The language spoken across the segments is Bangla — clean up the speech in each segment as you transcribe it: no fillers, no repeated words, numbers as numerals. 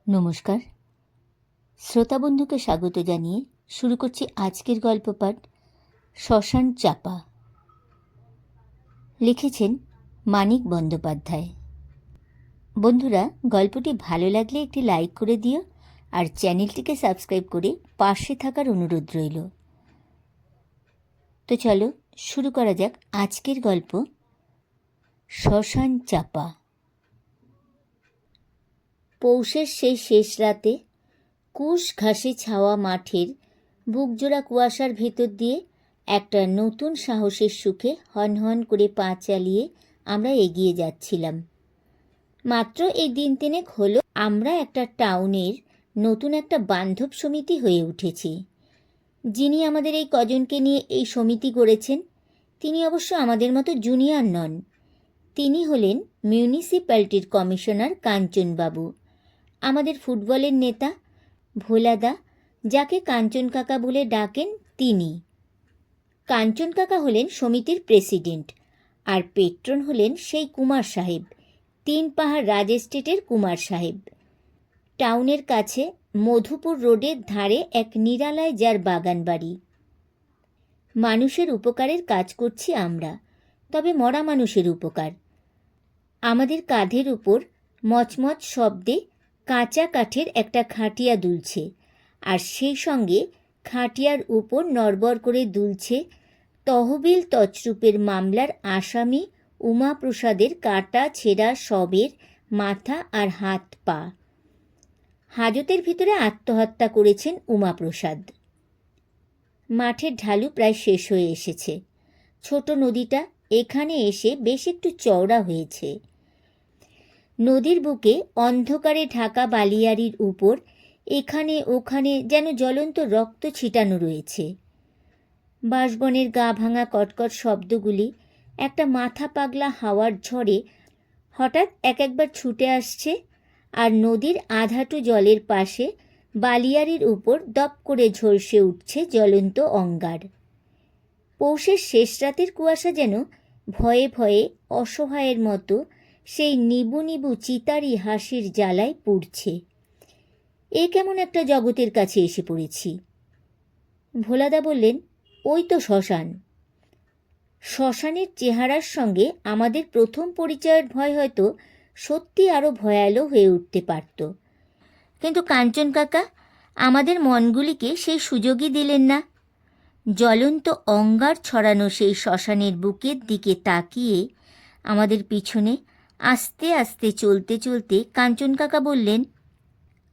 নমস্কার, শ্রোতা বন্ধুকে স্বাগত জানিয়ে শুরু করছি আজকের গল্প পাঠ শ্মশান চাপা। লিখেছেন মানিক বন্দ্যোপাধ্যায়। বন্ধুরা, গল্পটি ভালো লাগলে একটি লাইক করে দিও আর চ্যানেলটিকে সাবস্ক্রাইব করে পাশে থাকার অনুরোধ রইল। তো চলো শুরু করা যাক আজকের গল্প শ্মশান চাপা। পৌষের সেই শেষ রাতে কুশ ঘাসে ছাওয়া মাঠের বুকজোড়া কুয়াশার ভেতর দিয়ে একটা নতুন সাহসের সুখে হনহন করে পা চালিয়ে আমরা এগিয়ে যাচ্ছিলাম। মাত্র এই দিন তিনেক হলো আমরা একটা টাউনের নতুন একটা বান্ধব সমিতি হয়ে উঠেছি। যিনি আমাদের এই কজনকে নিয়ে এই সমিতি গড়েছেন তিনি অবশ্য আমাদের মতো জুনিয়র নন। তিনি হলেন মিউনিসিপ্যালিটির কমিশনার কাঞ্চনবাবু, আমাদের ফুটবলের নেতা ভোলাদা, যাকে কাঞ্চন কাকা বলে ডাকেন তিনি। কাঞ্চন কাকা হলেন সমিতির প্রেসিডেন্ট, আর পেট্রন হলেন সেই কুমার সাহেব, 3 পাহাড় রাজ এস্টেটের কুমার সাহেব। টাউনের কাছে মধুপুর রোডের ধারে এক নিরালায় যার বাগান বাড়ি। মানুষের উপকারের কাজ করছি আমরা, তবে মরা মানুষের উপকার। আমাদের কাঁধের উপর মচমচ শব্দে কাঁচা কাঠের একটা খাটিয়া দুলছে, আর সেই সঙ্গে খাটিয়ার উপর নড়বড় করে দুলছে তহবিল তছরূপের মামলার আসামি উমাপ্রসাদের কাটা ছেঁড়া শবের মাথা আর হাত পা। হাজতের ভিতরে আত্মহত্যা করেছেন উমাপ্রসাদ। মাঠের ঢালু প্রায় শেষ হয়ে এসেছে। ছোট নদীটা এখানে এসে বেশ একটু চওড়া হয়েছে। নদীর বুকে অন্ধকারে ঢাকা বালিয়াড়ির উপর এখানে ওখানে যেন জ্বলন্ত রক্ত ছিটানো রয়েছে। বাঁশবনের গা ভাঙা কটকট শব্দগুলি একটা মাথা পাগলা হাওয়ার ঝড়ে হঠাৎ একবার ছুটে আসছে, আর নদীর আধাটু জলের পাশে বালিয়াড়ির উপর দপ করে ঝলসে উঠছে জ্বলন্ত অঙ্গার। পৌষের শেষ রাতের কুয়াশা যেন ভয়ে ভয়ে অসহায়ের মতো সেই নিবু নিবু চিতারি হাসির জ্বালায় পুড়ছে। এ কেমন একটা জগতের কাছে এসে পড়েছি। ভোলাদা বললেন, ওই তো শ্মশান। শ্মশানের চেহারার সঙ্গে আমাদের প্রথম পরিচয়ের ভয় হয়তো সত্যি আরও ভয়ালো হয়ে উঠতে পারত, কিন্তু কাঞ্চন কাকা আমাদের মনগুলিকে সেই সুযোগই দিলেন না। জ্বলন্ত অঙ্গার ছড়ানো সেই শ্মশানের বুকের দিকে তাকিয়ে আমাদের পিছনে আস্তে আস্তে চলতে চলতে কাঞ্চন কাকা বললেন,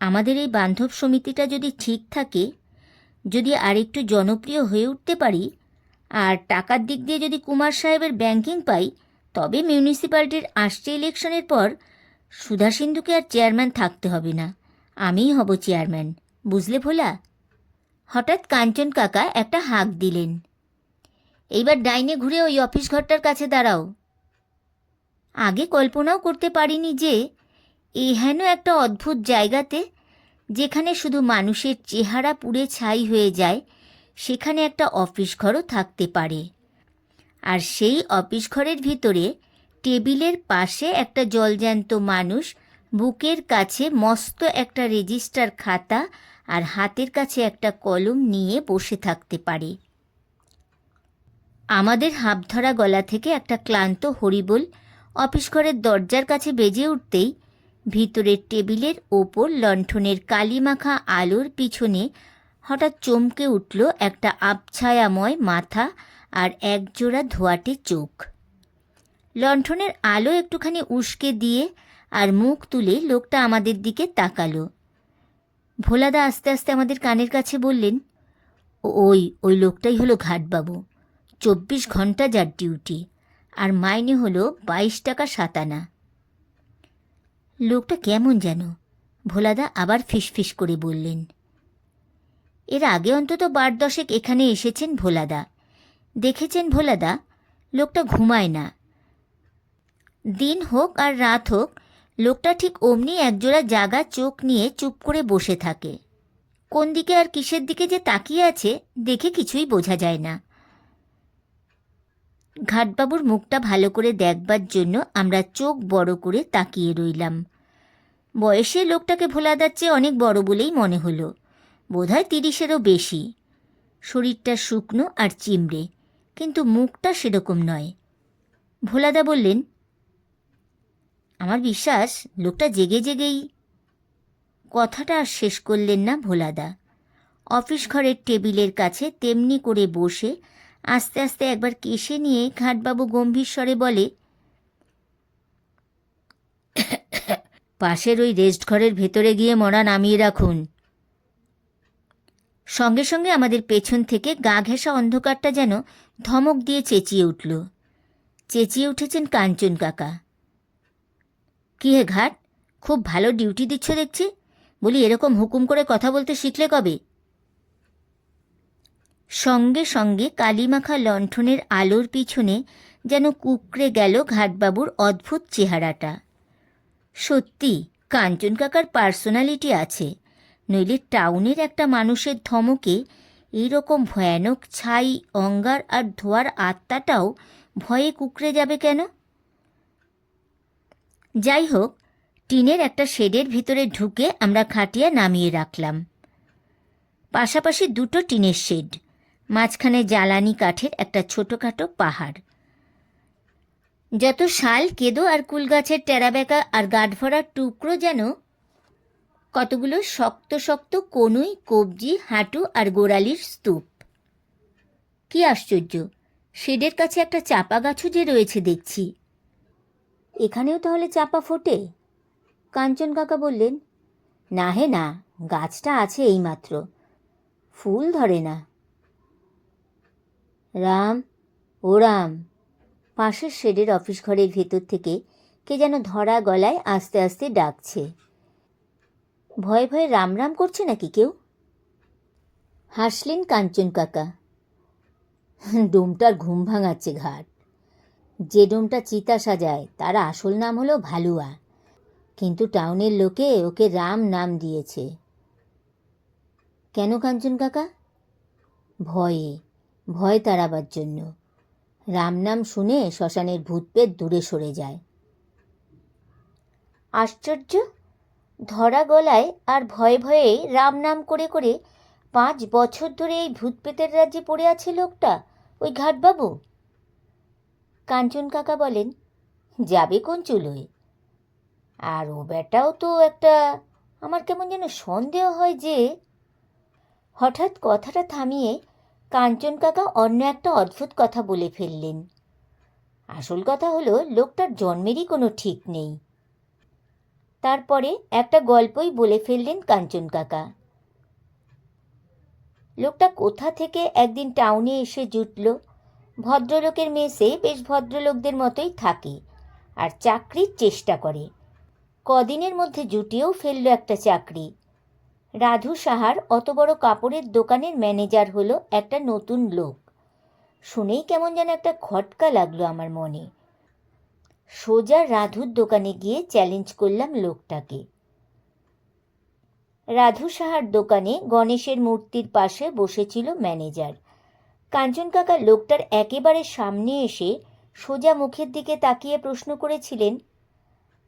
আমাদের এই বান্ধব সমিতিটা যদি ঠিক থাকে, যদি আরেকটু জনপ্রিয় হয়ে উঠতে পারি, আর টাকার দিক দিয়ে যদি কুমার সাহেবের ব্যাংকিং পাই, তবে মিউনিসিপ্যালিটির আসছে ইলেকশনের পর সুধা সিন্ধুকে আর চেয়ারম্যান থাকতে হবে না, আমিই হব চেয়ারম্যান, বুঝলে ভোলা? হঠাৎ কাঞ্চন কাকা একটা হাঁক দিলেন, এইবার ডাইনে ঘুরে ওই অফিস ঘরটার কাছে দাঁড়াও। আগে কল্পনাও করতে পারিনি যে এহেন একটা অদ্ভুত জায়গাতে, যেখানে শুধু মানুষের চেহারা পুড়ে ছাই হয়ে যায়, সেখানে একটা অফিস ঘরও থাকতে পারে। আর সেই অফিস ঘরের ভিতরে টেবিলের পাশে একটা জলজ্যান্ত মানুষ বুকের কাছে মস্ত একটা রেজিস্টার খাতা আর হাতের কাছে একটা কলম নিয়ে বসে থাকতে পারে। আমাদের হাঁপধরা গলা থেকে একটা ক্লান্ত হরিবোল অফিস ঘরের দরজার কাছে বেজে উঠতেই ভিতরের টেবিলের ওপর লণ্ঠনের কালিমাখা আলোর পিছনে হঠাৎ চমকে উঠল একটা আবছায়াময় মাথা আর একজোড়া ধোঁয়াটে চোখ। লণ্ঠনের আলো একটুখানি উস্কে দিয়ে আর মুখ তুলে লোকটা আমাদের দিকে তাকালো। ভোলাদা আস্তে আস্তে আমাদের কানের কাছে বললেন, ওই লোকটাই হলো ঘাটবাবু, 24 ঘন্টা যার ডিউটি, আর মাইনে হলো 22 টাকা 7 আনা। লোকটা কেমন যেন, ভোলাদা আবার ফিসফিস করে বললেন। এর আগে অন্তত 12 এখানে এসেছেন ভোলাদা, দেখেছেন ভোলাদা, লোকটা ঘুমায় না। দিন হোক আর রাত হোক, লোকটা ঠিক অমনি একজোড়া জাগা চোখ নিয়ে চুপ করে বসে থাকে। কোন দিকে আর কিসের দিকে যে তাকিয়ে আছে দেখে কিছুই বোঝা যায় না। ঘাটবাবুর মুখটা ভালো করে দেখবার জন্য আমরা চোখ বড় করে তাকিয়ে রইলাম। বয়সে লোকটাকে ভোলাদার চেয়ে অনেক বড় বলেই মনে হলো, বোধহয় 30-এরও বেশি। শরীরটা শুকনো আর চিমড়ে, কিন্তু মুখটা সেরকম নয়। ভোলাদা বললেন, আমার বিশ্বাস লোকটা জেগে জেগেই। কথাটা আর শেষ করলেন না ভোলাদা। অফিস ঘরের টেবিলের কাছে তেমনি করে বসে আস্তে আস্তে একবার কেশে নিয়ে ঘাটবাবু গম্ভীর স্বরে বলে, পাশের ওই রেস্ট ঘরের ভেতরে গিয়ে মরা নামিয়ে রাখুন। সঙ্গে সঙ্গে আমাদের পেছন থেকে গা ঘেঁষা অন্ধকারটা যেন ধমক দিয়ে চেঁচিয়ে উঠল। চেঁচিয়ে উঠেছেন কাঞ্চন কাকা। কী হে ঘাট, খুব ভালো ডিউটি দিচ্ছ দেখছি। বলি, এরকম হুকুম করে কথা বলতে শিখলে কবে? সঙ্গে সঙ্গে কালিমাখা লণ্ঠনের আলোর পিছনে যেন কুঁকড়ে গেল ঘাটবাবুর অদ্ভুত চেহারাটা। সত্যি কাঞ্চন কাকার পার্সোনালিটি আছে, নইলে টাউনের একটা মানুষের ধমকে এইরকম ভয়ানক ছাই, অঙ্গার আর ধোয়ার আত্মাটাও ভয়ে কুঁকড়ে যাবে কেন? যাই হোক, টিনের একটা শেডের ভিতরে ঢুকে আমরা খাটিয়া নামিয়ে রাখলাম। পাশাপাশি দুটো টিনের শেড, মাঝখানে জ্বালানি কাঠের একটা ছোটোখাটো পাহাড়। যত শাল, কেদো আর কুলগাছের টেরাবেকা আর গাঁটভরা টুকরো, যেন কতগুলো শক্ত শক্ত কনুই, কবজি, হাঁটু আর গোড়ালির স্তূপ। কি আশ্চর্য, শেডের কাছে একটা চাপা গাছও যে রয়েছে দেখছি। এখানেও তাহলে চাপা ফোটে? কাঞ্চন কাকা বললেন, না হে না, গাছটা আছে এইমাত্র, ফুল ধরে না। রাম, ও রাম, পাশের শেডের অফিস ঘরের ভেতর থেকে কে যেন ধরা গলায় আস্তে আস্তে ডাকছে। ভয়ে ভয়ে রাম রাম করছে নাকি কেউ? হাসলেন কাঞ্চন কাকা। ডোমটার ঘুম ভাঙাচ্ছে ঘাট। যে ডোমটা চিতা সাজায় তার আসল নাম হলো ভালুয়া, কিন্তু টাউনের লোকে ওকে রাম নাম দিয়েছে। কেন কাঞ্চন কাকা? ভয়ে, ভয় তাড়াবার জন্য। রাম নাম শুনে শ্মশানের ভূতপ্রেত দূরে সরে যায়। আশ্চর্য, ধরা গলায় আর ভয়ে ভয়ে রাম নাম করে করে 5 বছর ধরে এই ভূতপ্রেতের রাজ্যে পড়ে আছে লোকটা, ওই ঘাটবাবু। কাঞ্চন কাকা বলেন, যাবে কোন চুলোয়? আর ও বেটাও তো একটা, আমার কেমন যেন সন্দেহ হয় যে। হঠাৎ কথাটা থামিয়ে কাঞ্চন কাকা অন্য একটা অদ্ভুত কথা বলে ফেললেন। আসল কথা হলো, লোকটার জন্মেরই কোনো ঠিক নেই। তারপরে একটা গল্পই বলে ফেললেন কাঞ্চন কাকা। লোকটা কোথা থেকে একদিন টাউনে এসে জুটল। ভদ্রলোকের মেসে বেশ ভদ্রলোকদের মতোই থাকে আর চাকরির চেষ্টা করে। কদিনের মধ্যে জুটিয়েও ফেলল একটা চাকরি। রাধু সাহার অত বড় কাপড়ের দোকানের ম্যানেজার হলো একটা নতুন লোক। শুনেই কেমন যেন একটা খটকা লাগলো আমার মনে। সোজা রাধুর দোকানে গিয়ে চ্যালেঞ্জ করলাম লোকটাকে। রাধু সাহার দোকানে গণেশের মূর্তির পাশে বসেছিল ম্যানেজার। কাঞ্চন কাকা লোকটার একেবারে সামনে এসে সোজা মুখের দিকে তাকিয়ে প্রশ্ন করেছিলেন,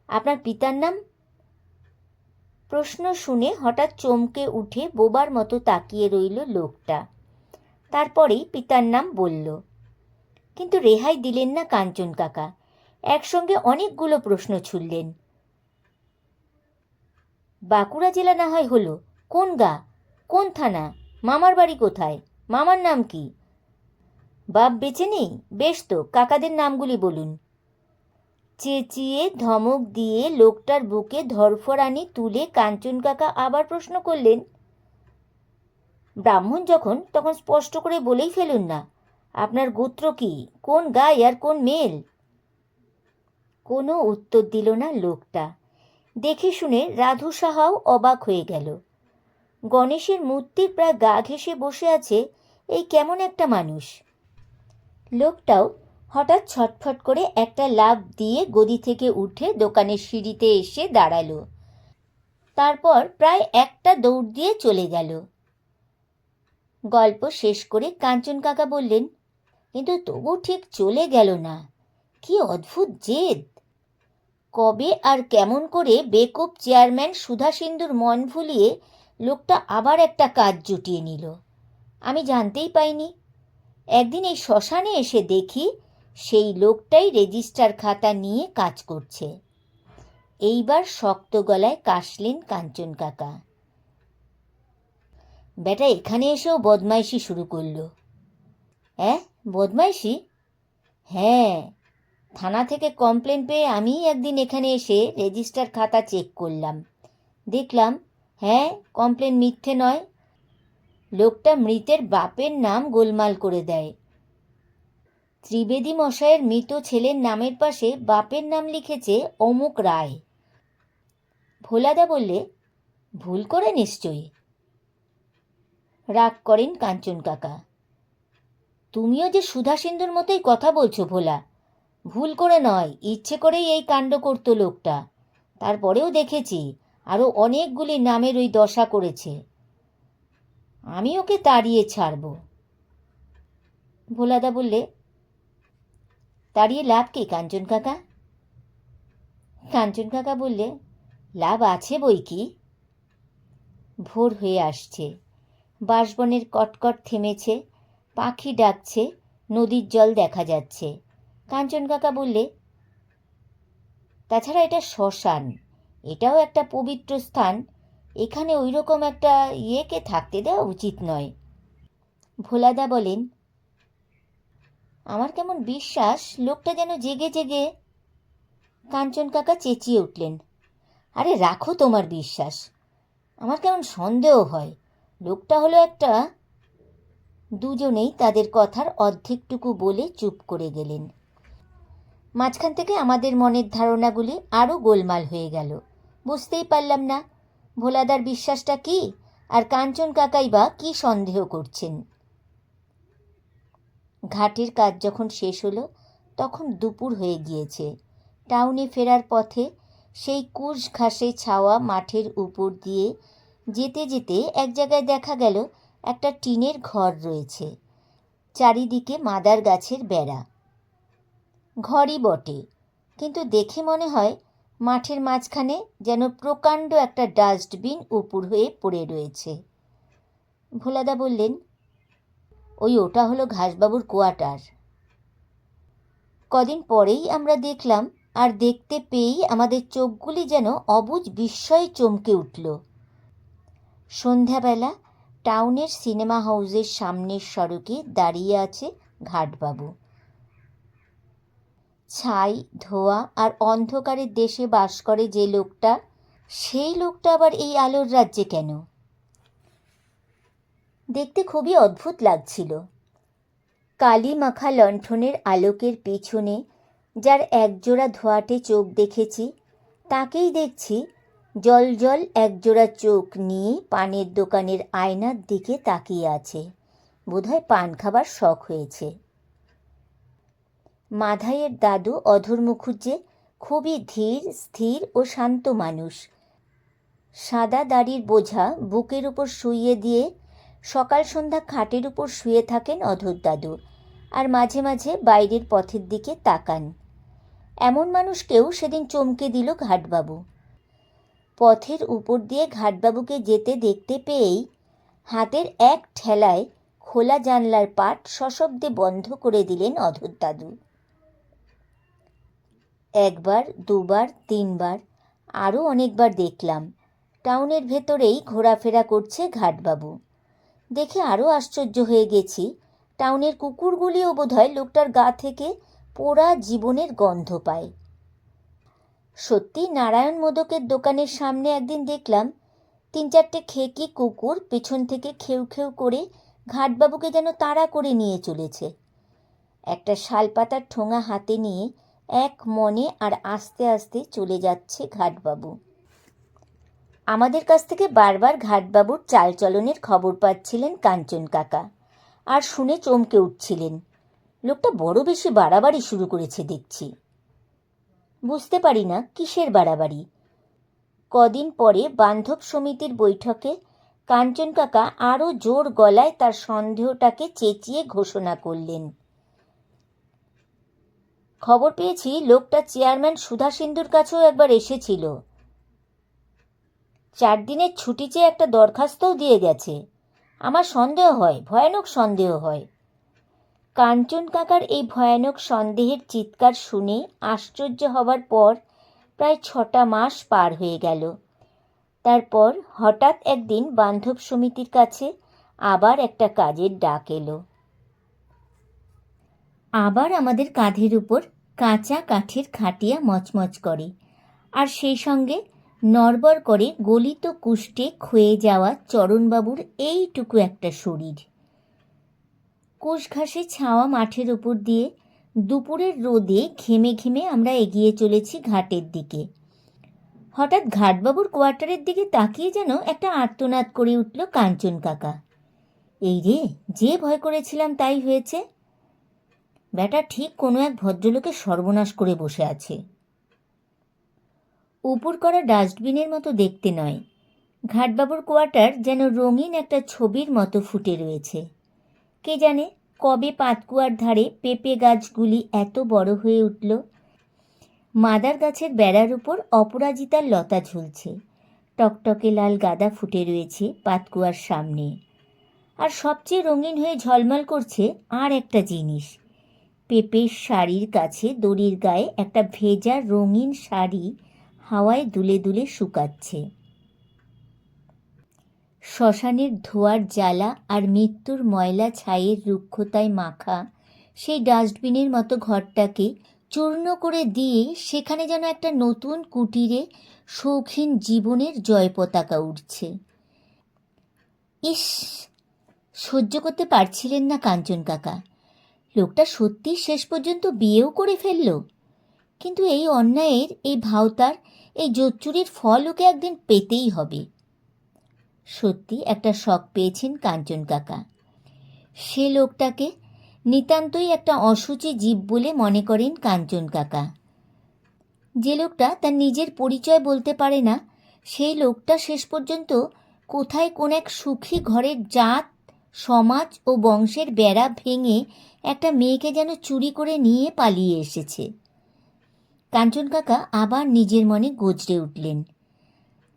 আপনার পিতার নাম? প্রশ্ন শুনে হঠাৎ চমকে উঠে বোবার মতো তাকিয়ে রইল লোকটা। তারপরেই পিতার নাম বলল। কিন্তু রেহাই দিলেন না কাঞ্চন কাকা, একসঙ্গে অনেকগুলো প্রশ্ন ছুড়লেন। বাঁকুড়া জেলা না হয় হলো, কোন গা, কোন থানা, মামার বাড়ি কোথায়, মামার নাম কি? বাপ বেঁচে নেই? বেশ তো, কাকাদের নামগুলি বলুন। চেঁচিয়ে ধমক দিয়ে লোকটার বুকে ধরফরানি তুলে কাঞ্চন কাকা আবার প্রশ্ন করলেন, ব্রাহ্মণ যখন তখন স্পষ্ট করে বলেই ফেলুন না, আপনার গোত্র কি, কোন গাই আর কোন মেল? কোনো উত্তর দিল না লোকটা। দেখে শুনে রাধু সাহাও অবাক হয়ে গেল। গণেশের মূর্তির প্রায় গা ঘেঁষে বসে আছে এই কেমন একটা মানুষ। লোকটাও হঠাৎ ছটফট করে একটা লাফ দিয়ে গদি থেকে উঠে দোকানের সিঁড়িতে এসে দাঁড়ালো। তারপর প্রায় একটা দৌড় দিয়ে চলে গেল। গল্প শেষ করে কাঞ্চন কাকা বললেন, কিন্তু তবু ঠিক চলে গেল না, কি অদ্ভুত জেদ। কবে আর কেমন করে বেকুব চেয়ারম্যান সুধা সিন্ধুর মন ভুলিয়ে লোকটা আবার একটা কাজ জুটিয়ে নিল আমি জানতেই পাইনি। একদিন এই শ্মশানে এসে দেখি সেই লোকটাই রেজিস্টার খাতা নিয়ে কাজ করছে। এইবার শক্ত গলায় কাশলেন কাঞ্চন কাকা। বেটা এখানে এসেও বদমাইশি শুরু করলো। বদমাইশি? হ্যাঁ, থানা থেকে কমপ্লেন পেয়ে আমি একদিন এখানে এসে রেজিস্টার খাতা চেক করলাম। দেখলাম কমপ্লেন মিথ্যে নয়। লোকটা মৃতের বাপের নাম গোলমাল করে দেয়। ত্রিবেদী মশাইয়ের মৃত ছেলের নামের পাশে বাপের নাম লিখেছে অমুক রায়। ভোলাদা বললে, ভুল করে নিশ্চয়ই। রাগ করেন কাঞ্চন কাকা। তুমিও যে সুধা সিন্ধুর মতোই কথা বলছো ভোলা। ভুল করে নয়, ইচ্ছে করেই এই কাণ্ড করতো লোকটা। তারপরেও দেখেছি আরও অনেকগুলি নামের ওই দশা করেছে। আমি ওকে তাড়িয়ে ছাড়ব। ভোলাদা বললে, তাড়িয়ে লাভ কি কাঞ্চন কাকা? কাঞ্চন কাকা বললে, লাভ আছে বই কি। ভোর হয়ে আসছে, বাঁশবনের কটকট থেমেছে, পাখি ডাকছে, নদীর জল দেখা যাচ্ছে। কাঞ্চন কাকা বললে, তাছাড়া এটা শ্মশান, এটাও একটা পবিত্র স্থান। এখানে ওই রকম একটা ইয়েকে থাকতে দেওয়া উচিত নয়। ভোলাদা বলেন, আমার কেমন বিশ্বাস লোকটা যেন জেগে জেগে। কাঞ্চন কাকা চেঁচিয়ে উঠলেন, আরে রাখো তোমার বিশ্বাস, আমার কেমন সন্দেহ হয় লোকটা হলো একটা। দুজনেই তাদের কথার অর্ধেকটুকু বলে চুপ করে গেলেন। মাঝখান থেকে আমাদের মনের ধারণাগুলি আরও গোলমাল হয়ে গেল। বুঝতেই পারলাম না ভোলাদার বিশ্বাসটা কি, আর কাঞ্চন কাকাই বা কি সন্দেহ করছেন। ঘাটের কাজ যখন শেষ হলো তখন দুপুর হয়ে গিয়েছে। টাউনে ফেরার পথে সেই কুশ ঘাসে ছাওয়া মাঠের উপর দিয়ে যেতে যেতে এক জায়গায় দেখা গেল একটা টিনের ঘর রয়েছে, চারিদিকে মাদার গাছের বেড়া। ঘরই বটে, কিন্তু দেখে মনে হয় মাঠের মাঝখানে যেন প্রকাণ্ড একটা ডাস্টবিন উপুড় হয়ে পড়ে রয়েছে। ভোলাদা বললেন, ওটা হলো ঘাসবাবুর কোয়ার্টার। কদিন পরেই আমরা দেখলাম, আর দেখতে পেয়েই আমাদের চোখগুলি যেন অবুঝ বিস্ময়ে চমকে উঠল। সন্ধ্যাবেলা টাউনের সিনেমা হাউসের সামনের সড়কে দাঁড়িয়ে আছে ঘাটবাবু। ছাই, ধোয়া আর অন্ধকারের দেশে বাস করে যে লোকটা, সেই লোকটা আবার এই আলোর রাজ্যে কেন? দেখতে খুবই অদ্ভুত লাগছিল। কালি মাখা লণ্ঠনের আলোকের পিছনে যার একজোড়া ধোঁয়াটে চোখ দেখেছি, তাকেই দেখছি জল একজোড়া চোখ নিয়ে পানের দোকানের আয়নার দিকে তাকিয়ে আছে। বোধহয় পান খাবার শখ হয়েছে। মাধাইয়ের দাদু অধর মুখুজ্জে খুবই ধীর স্থির ও শান্ত মানুষ। সাদা দাড়ির বোঝা বুকের উপর শুইয়ে দিয়ে সকাল সন্ধ্যা খাটের উপর শুয়ে থাকেন অধর দাদু, আর মাঝে মাঝে বাইরের পথের দিকে তাকান। এমন মানুষকেও সেদিন চমকে দিল ঘাটবাবু। পথের উপর দিয়ে ঘাটবাবুকে যেতে দেখতে পেয়েই হাতের এক ঠেলায় খোলা জানলার পাট সশব্দে বন্ধ করে দিলেন অধর দাদু। একবার, দুবার, তিনবার, আরও অনেকবার দেখলাম টাউনের ভেতরেই ঘোরাফেরা করছে ঘাটবাবু। দেখে আরও আশ্চর্য হয়ে গেছি, টাউনের কুকুরগুলিও বোধহয় লোকটার গা থেকে পোড়া জীবনের গন্ধ পায়। সত্যি নারায়ণ মোদকের দোকানের সামনে একদিন দেখলাম 3-4টে খেকি কুকুর পেছন থেকে খেউ খেউ করে ঘাটবাবুকে যেন তাড়া করে নিয়ে চলেছে। একটা শালপাতার ঠোঙা হাতে নিয়ে এক মনে আর আস্তে আস্তে চলে যাচ্ছে ঘাটবাবু। আমাদের কাছ থেকে বারবার ঘাটবাবুর চালচলনের খবর পাচ্ছিলেন কাঞ্চন কাকা, আর শুনে চমকে উঠছিলেন। লোকটা বড় বেশি বাড়াবাড়ি শুরু করেছে দেখছি। বুঝতে পারি না কিসের বাড়াবাড়ি। কদিন পরে বান্ধব সমিতির বৈঠকে কাঞ্চন কাকা আরও জোর গলায় তার সন্দেহটাকে চেঁচিয়ে ঘোষণা করলেন, খবর পেয়েছি লোকটা চেয়ারম্যান সুধা সিন্ধুর কাছেও একবার এসেছিল। 4 দিনের ছুটি চেয়ে একটা দরখাস্তও দিয়ে গেছে। আমার সন্দেহ হয়, ভয়ানক সন্দেহ হয়। কাঞ্চন কাকার এই ভয়ানক সন্দেহের চিৎকার শুনে আশ্চর্য হবার পর প্রায় 6টা মাস পার হয়ে গেল। তারপর হঠাৎ একদিন বান্ধব সমিতির কাছে আবার একটা কাজের ডাক এলো। আবার আমাদের কাঁধের উপর কাঁচা কাঠের খাটিয়া মচমচ করে, আর সেই সঙ্গে নড়বড় করে গলিত কুষ্ঠে ক্ষয়ে যাওয়া চরণবাবুর এইটুকু একটা শরীর। কুশঘাসে ছাওয়া মাঠের উপর দিয়ে দুপুরের রোদে ঘেমে ঘেমে আমরা এগিয়ে চলেছি ঘাটের দিকে। হঠাৎ ঘাটবাবুর কোয়ার্টারের দিকে তাকিয়ে যেন একটা আর্তনাদ করে উঠল কাঞ্চন কাকা। এই রে, যে ভয় করেছিলাম তাই হয়েছে। ব্যাটা ঠিক কোনো এক ভদ্রলোকের সর্বনাশ করে বসে আছে। উপর করা ডাস্টবিনের মতো দেখতে নয়, ঘাটবাবুর কোয়ার্টার যেন রঙিন একটা ছবির মতো ফুটে রয়েছে। কে জানে কবে পাতকুয়ার ধারে পেঁপে গাছগুলি এত বড় হয়ে উঠল। মাদার গাছের বেড়ার উপর অপরাজিতার লতা ঝুলছে, টকটকে লাল গাঁদা ফুটে রয়েছে পাতকুয়ার সামনে। আর সবচেয়ে রঙিন হয়ে ঝলমল করছে আর একটা জিনিস, পেঁপের শাড়ির কাছে দড়ির গায়ে একটা ভেজা রঙিন শাড়ি হাওয়ায় দুলে দুলে শুকাচ্ছে। শ্মশানের ধোঁয়ার জ্বালা আর মৃত্যুর ময়লা ছাইয়ের রুক্ষতায় মাখা সেই ডাস্টবিনের মতো ঘরটাকে চূর্ণ করে দিয়ে সেখানে যেন একটা নতুন কুটিরে শৌখিন জীবনের জয় পতাকা উঠছে। ইস, সহ্য করতে পারছিলেন না কাঞ্চন কাকা। লোকটা সত্যি শেষ পর্যন্ত বিয়েও করে ফেলল। কিন্তু এই অন্যায়ের, এই ভাওতার, এই জোচ্চুরির ফল ওকে একদিন পেতেই হবে। সত্যি একটা শখ পেয়েছেন কাঞ্চন কাকা। সে লোকটাকে নিতান্তই একটা অশুচি জীব বলে মনে করেন কাঞ্চন কাকা। যে লোকটা তার নিজের পরিচয় বলতে পারে না, সেই লোকটা শেষ পর্যন্ত কোথায় কোন এক সুখী ঘরের জাত, সমাজ ও বংশের বেড়া ভেঙে একটা মেয়েকে যেন চুরি করে নিয়ে পালিয়ে এসেছে। কাঞ্চন কাকা আবার নিজের মনে গজরে উঠলেন।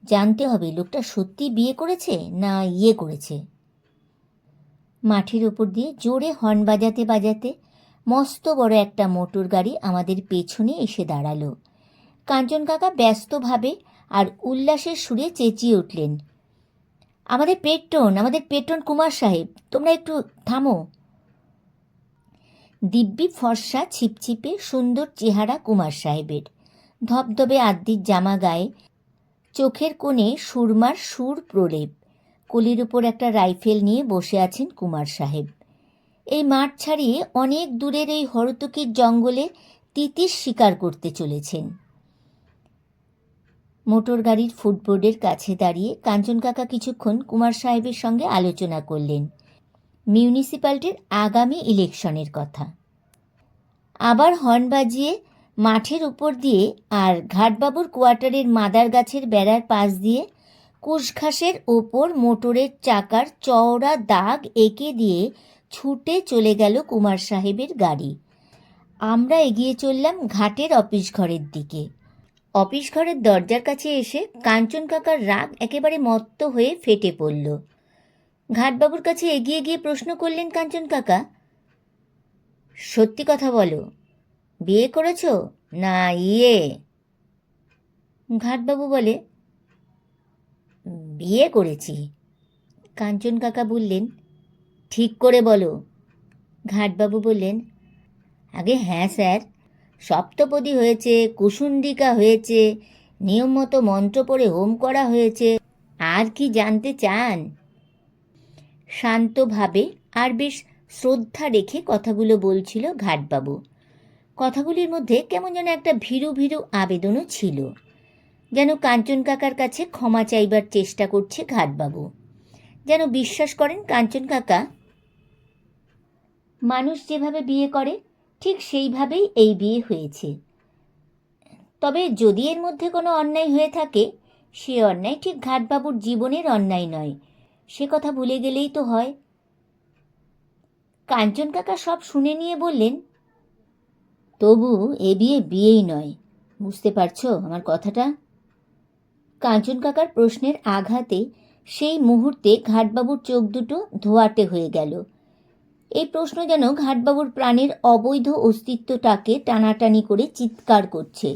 জানতে হবে লোকটা সত্যি বিয়ে করেছে না ইয়ে করেছে। মাঠের ওপর দিয়ে জোরে হর্ন বাজাতে বাজাতে মস্ত বড় একটা মোটর গাড়ি আমাদের পেছনে এসে দাঁড়ালো। কাঞ্চন কাকা ব্যস্তভাবে আর উল্লাসের সুরে চেঁচিয়ে উঠলেন, আমাদের পেট্রন, আমাদের পেট্রন কুমার সাহেব, তোমরা একটু থামো। দিব্যি ফর্সা ছিপছিপে সুন্দর চেহারা কুমার সাহেবের, ধবধবে আদ্যির জামা গায়ে, চোখের কোণে সুরমার সুর প্রলেপ। কোলের উপর একটা রাইফেল নিয়ে বসে আছেন কুমার সাহেব। এই মাঠ ছাড়িয়ে অনেক দূরের এই হরতকির জঙ্গলে তিতির শিকার করতে চলেছেন। মোটর গাড়ির ফুটবোর্ডের কাছে দাঁড়িয়ে কাঞ্চন কাকা কিছুক্ষণ কুমার সাহেবের সঙ্গে আলোচনা করলেন মিউনিসিপ্যালিটির আগামী ইলেকশনের কথা। আবার হর্ন বাজিয়ে মাঠের উপর দিয়ে আর ঘাটবাবুর কোয়ার্টারের মাদার গাছের বেড়ার পাশ দিয়ে কুশঘাসের ওপর মোটরের চাকার চওড়া দাগ এঁকে দিয়ে ছুটে চলে গেল কুমার সাহেবের গাড়ি। আমরা এগিয়ে চললাম ঘাটের অফিস ঘরের দিকে। অফিস ঘরের দরজার কাছে এসে কাঞ্চন কাকার রাগ একেবারে মত্ত হয়ে ফেটে পড়ল। ঘাটবাবুর কাছে এগিয়ে গিয়ে প্রশ্ন করলেন কাঞ্চন কাকা, সত্যি কথা বলো, বিয়ে করেছ না ইয়ে? ঘাটবাবু বলে, বিয়ে করেছি। কাঞ্চন কাকা বললেন, ঠিক করে বলো। ঘাটবাবু বললেন, আগে হ্যাঁ স্যার, সপ্তপদী হয়েছে, কুসুন্ডিকা হয়েছে, নিয়ম মতো মন্ত্র পড়ে হোম করা হয়েছে, আর কি জানতে চান? শান্তভাবে আর বেশ শ্রদ্ধা রেখে কথাগুলো বলছিল ঘাটবাবু। কথাগুলির মধ্যে কেমন যেন একটা ভীরু ভীরু আবেদনও ছিল, যেন কাঞ্চন কাকার কাছে ক্ষমা চাইবার চেষ্টা করছে ঘাটবাবু, যেন বিশ্বাস করেন কাঞ্চন কাকা মানুষ যেভাবে বিয়ে করে ঠিক সেইভাবেই এই বিয়ে হয়েছে। তবে যদি এর মধ্যে কোনো অন্যায় হয়ে থাকে, সে অন্যায় ঠিক ঘাটবাবুর জীবনের অন্যায় নয়, সে কথা ভুলে গেলেই তো হয়। কাঞ্চন কাকা সব শুনে নিয়ে বললেন, তবু এ বিয়ে বিয়েই নয়, বুঝতে পারছো আমার কথাটা? কাঞ্চন কাকার প্রশ্নের আঘাতে সেই মুহূর্তে ঘাটবাবুর চোখ দুটো ধোঁয়াটে হয়ে গেল। এই প্রশ্ন যেন ঘাটবাবুর প্রাণের অবৈধ অস্তিত্বটাকে টানাটানি করে চিৎকার করছে।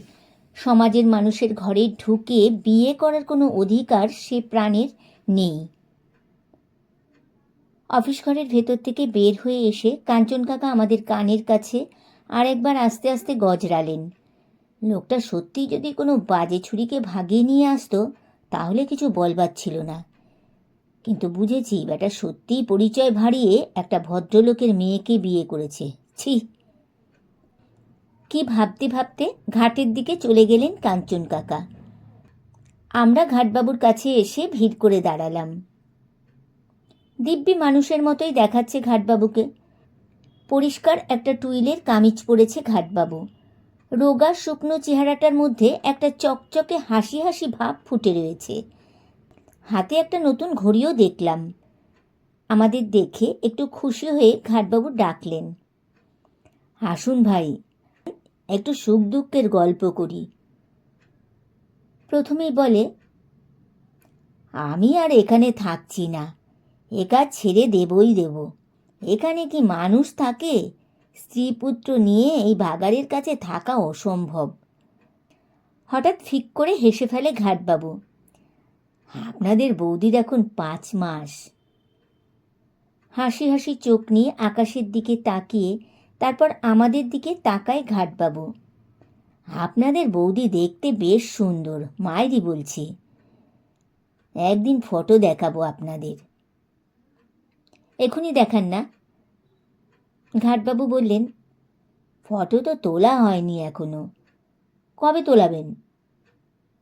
সমাজের মানুষের ঘরে ঢুকে বিয়ে করার কোনো অধিকার সে প্রাণের নেই। অফিস ঘরের ভেতর থেকে বের হয়ে এসে কাঞ্চন কাকা আমাদের কানের কাছে আর একবার আস্তে আস্তে গজরালেন। লোকটা সত্যিই যদি কোনো বাজে ছুরিকে ভাগিয়ে নিয়ে আসতো তাহলে কিছু বলবার ছিল না, কিন্তু বুঝেছি বেটা সত্যিই পরিচয় ভাঁড়িয়ে একটা ভদ্রলোকের মেয়েকে বিয়ে করেছে। ছি! কি ভাবতে ভাবতে ঘাটের দিকে চলে গেলেন কাঞ্চন কাকা। আমরা ঘাটবাবুর কাছে এসে ভিড় করে দাঁড়ালাম। দিব্যি মানুষের মতোই দেখাচ্ছে ঘাটবাবুকে। পরিষ্কার একটা টুইলের কামিজ পরেছে ঘাটবাবু। রোগা শুকনো চেহারাটার মধ্যে একটা চকচকে হাসি হাসি ভাব ফুটে রয়েছে। হাতে একটা নতুন ঘড়িও দেখলাম। আমাদের দেখে একটু খুশি হয়ে ঘাটবাবু ডাকলেন, আসুন ভাই, একটু সুখ দুঃখের গল্প করি। প্রথমেই বলে, আমি আর এখানে থাকছি না, এ কাজ ছেড়ে দেবই দেব। এখানে কি মানুষ থাকে? স্ত্রী পুত্র নিয়ে এই ভাগাড়ের কাছে থাকা অসম্ভব। হঠাৎ ফিক করে হেসে ফেলে ঘাটবাবু, আপনাদের বৌদির এখন 5 মাস। হাসি হাসি চোখ নিয়ে আকাশের দিকে তাকিয়ে তারপর আমাদের দিকে তাকায় ঘাটবাবু। আপনাদের বৌদি দেখতে বেশ সুন্দর, মায়েরই বলছি। একদিন ফটো দেখাবো আপনাদের। এখনই দেখান না। ঘাটবাবু বললেন, ফটো তো তোলা হয়নি এখনো, কবে তোলাবেন?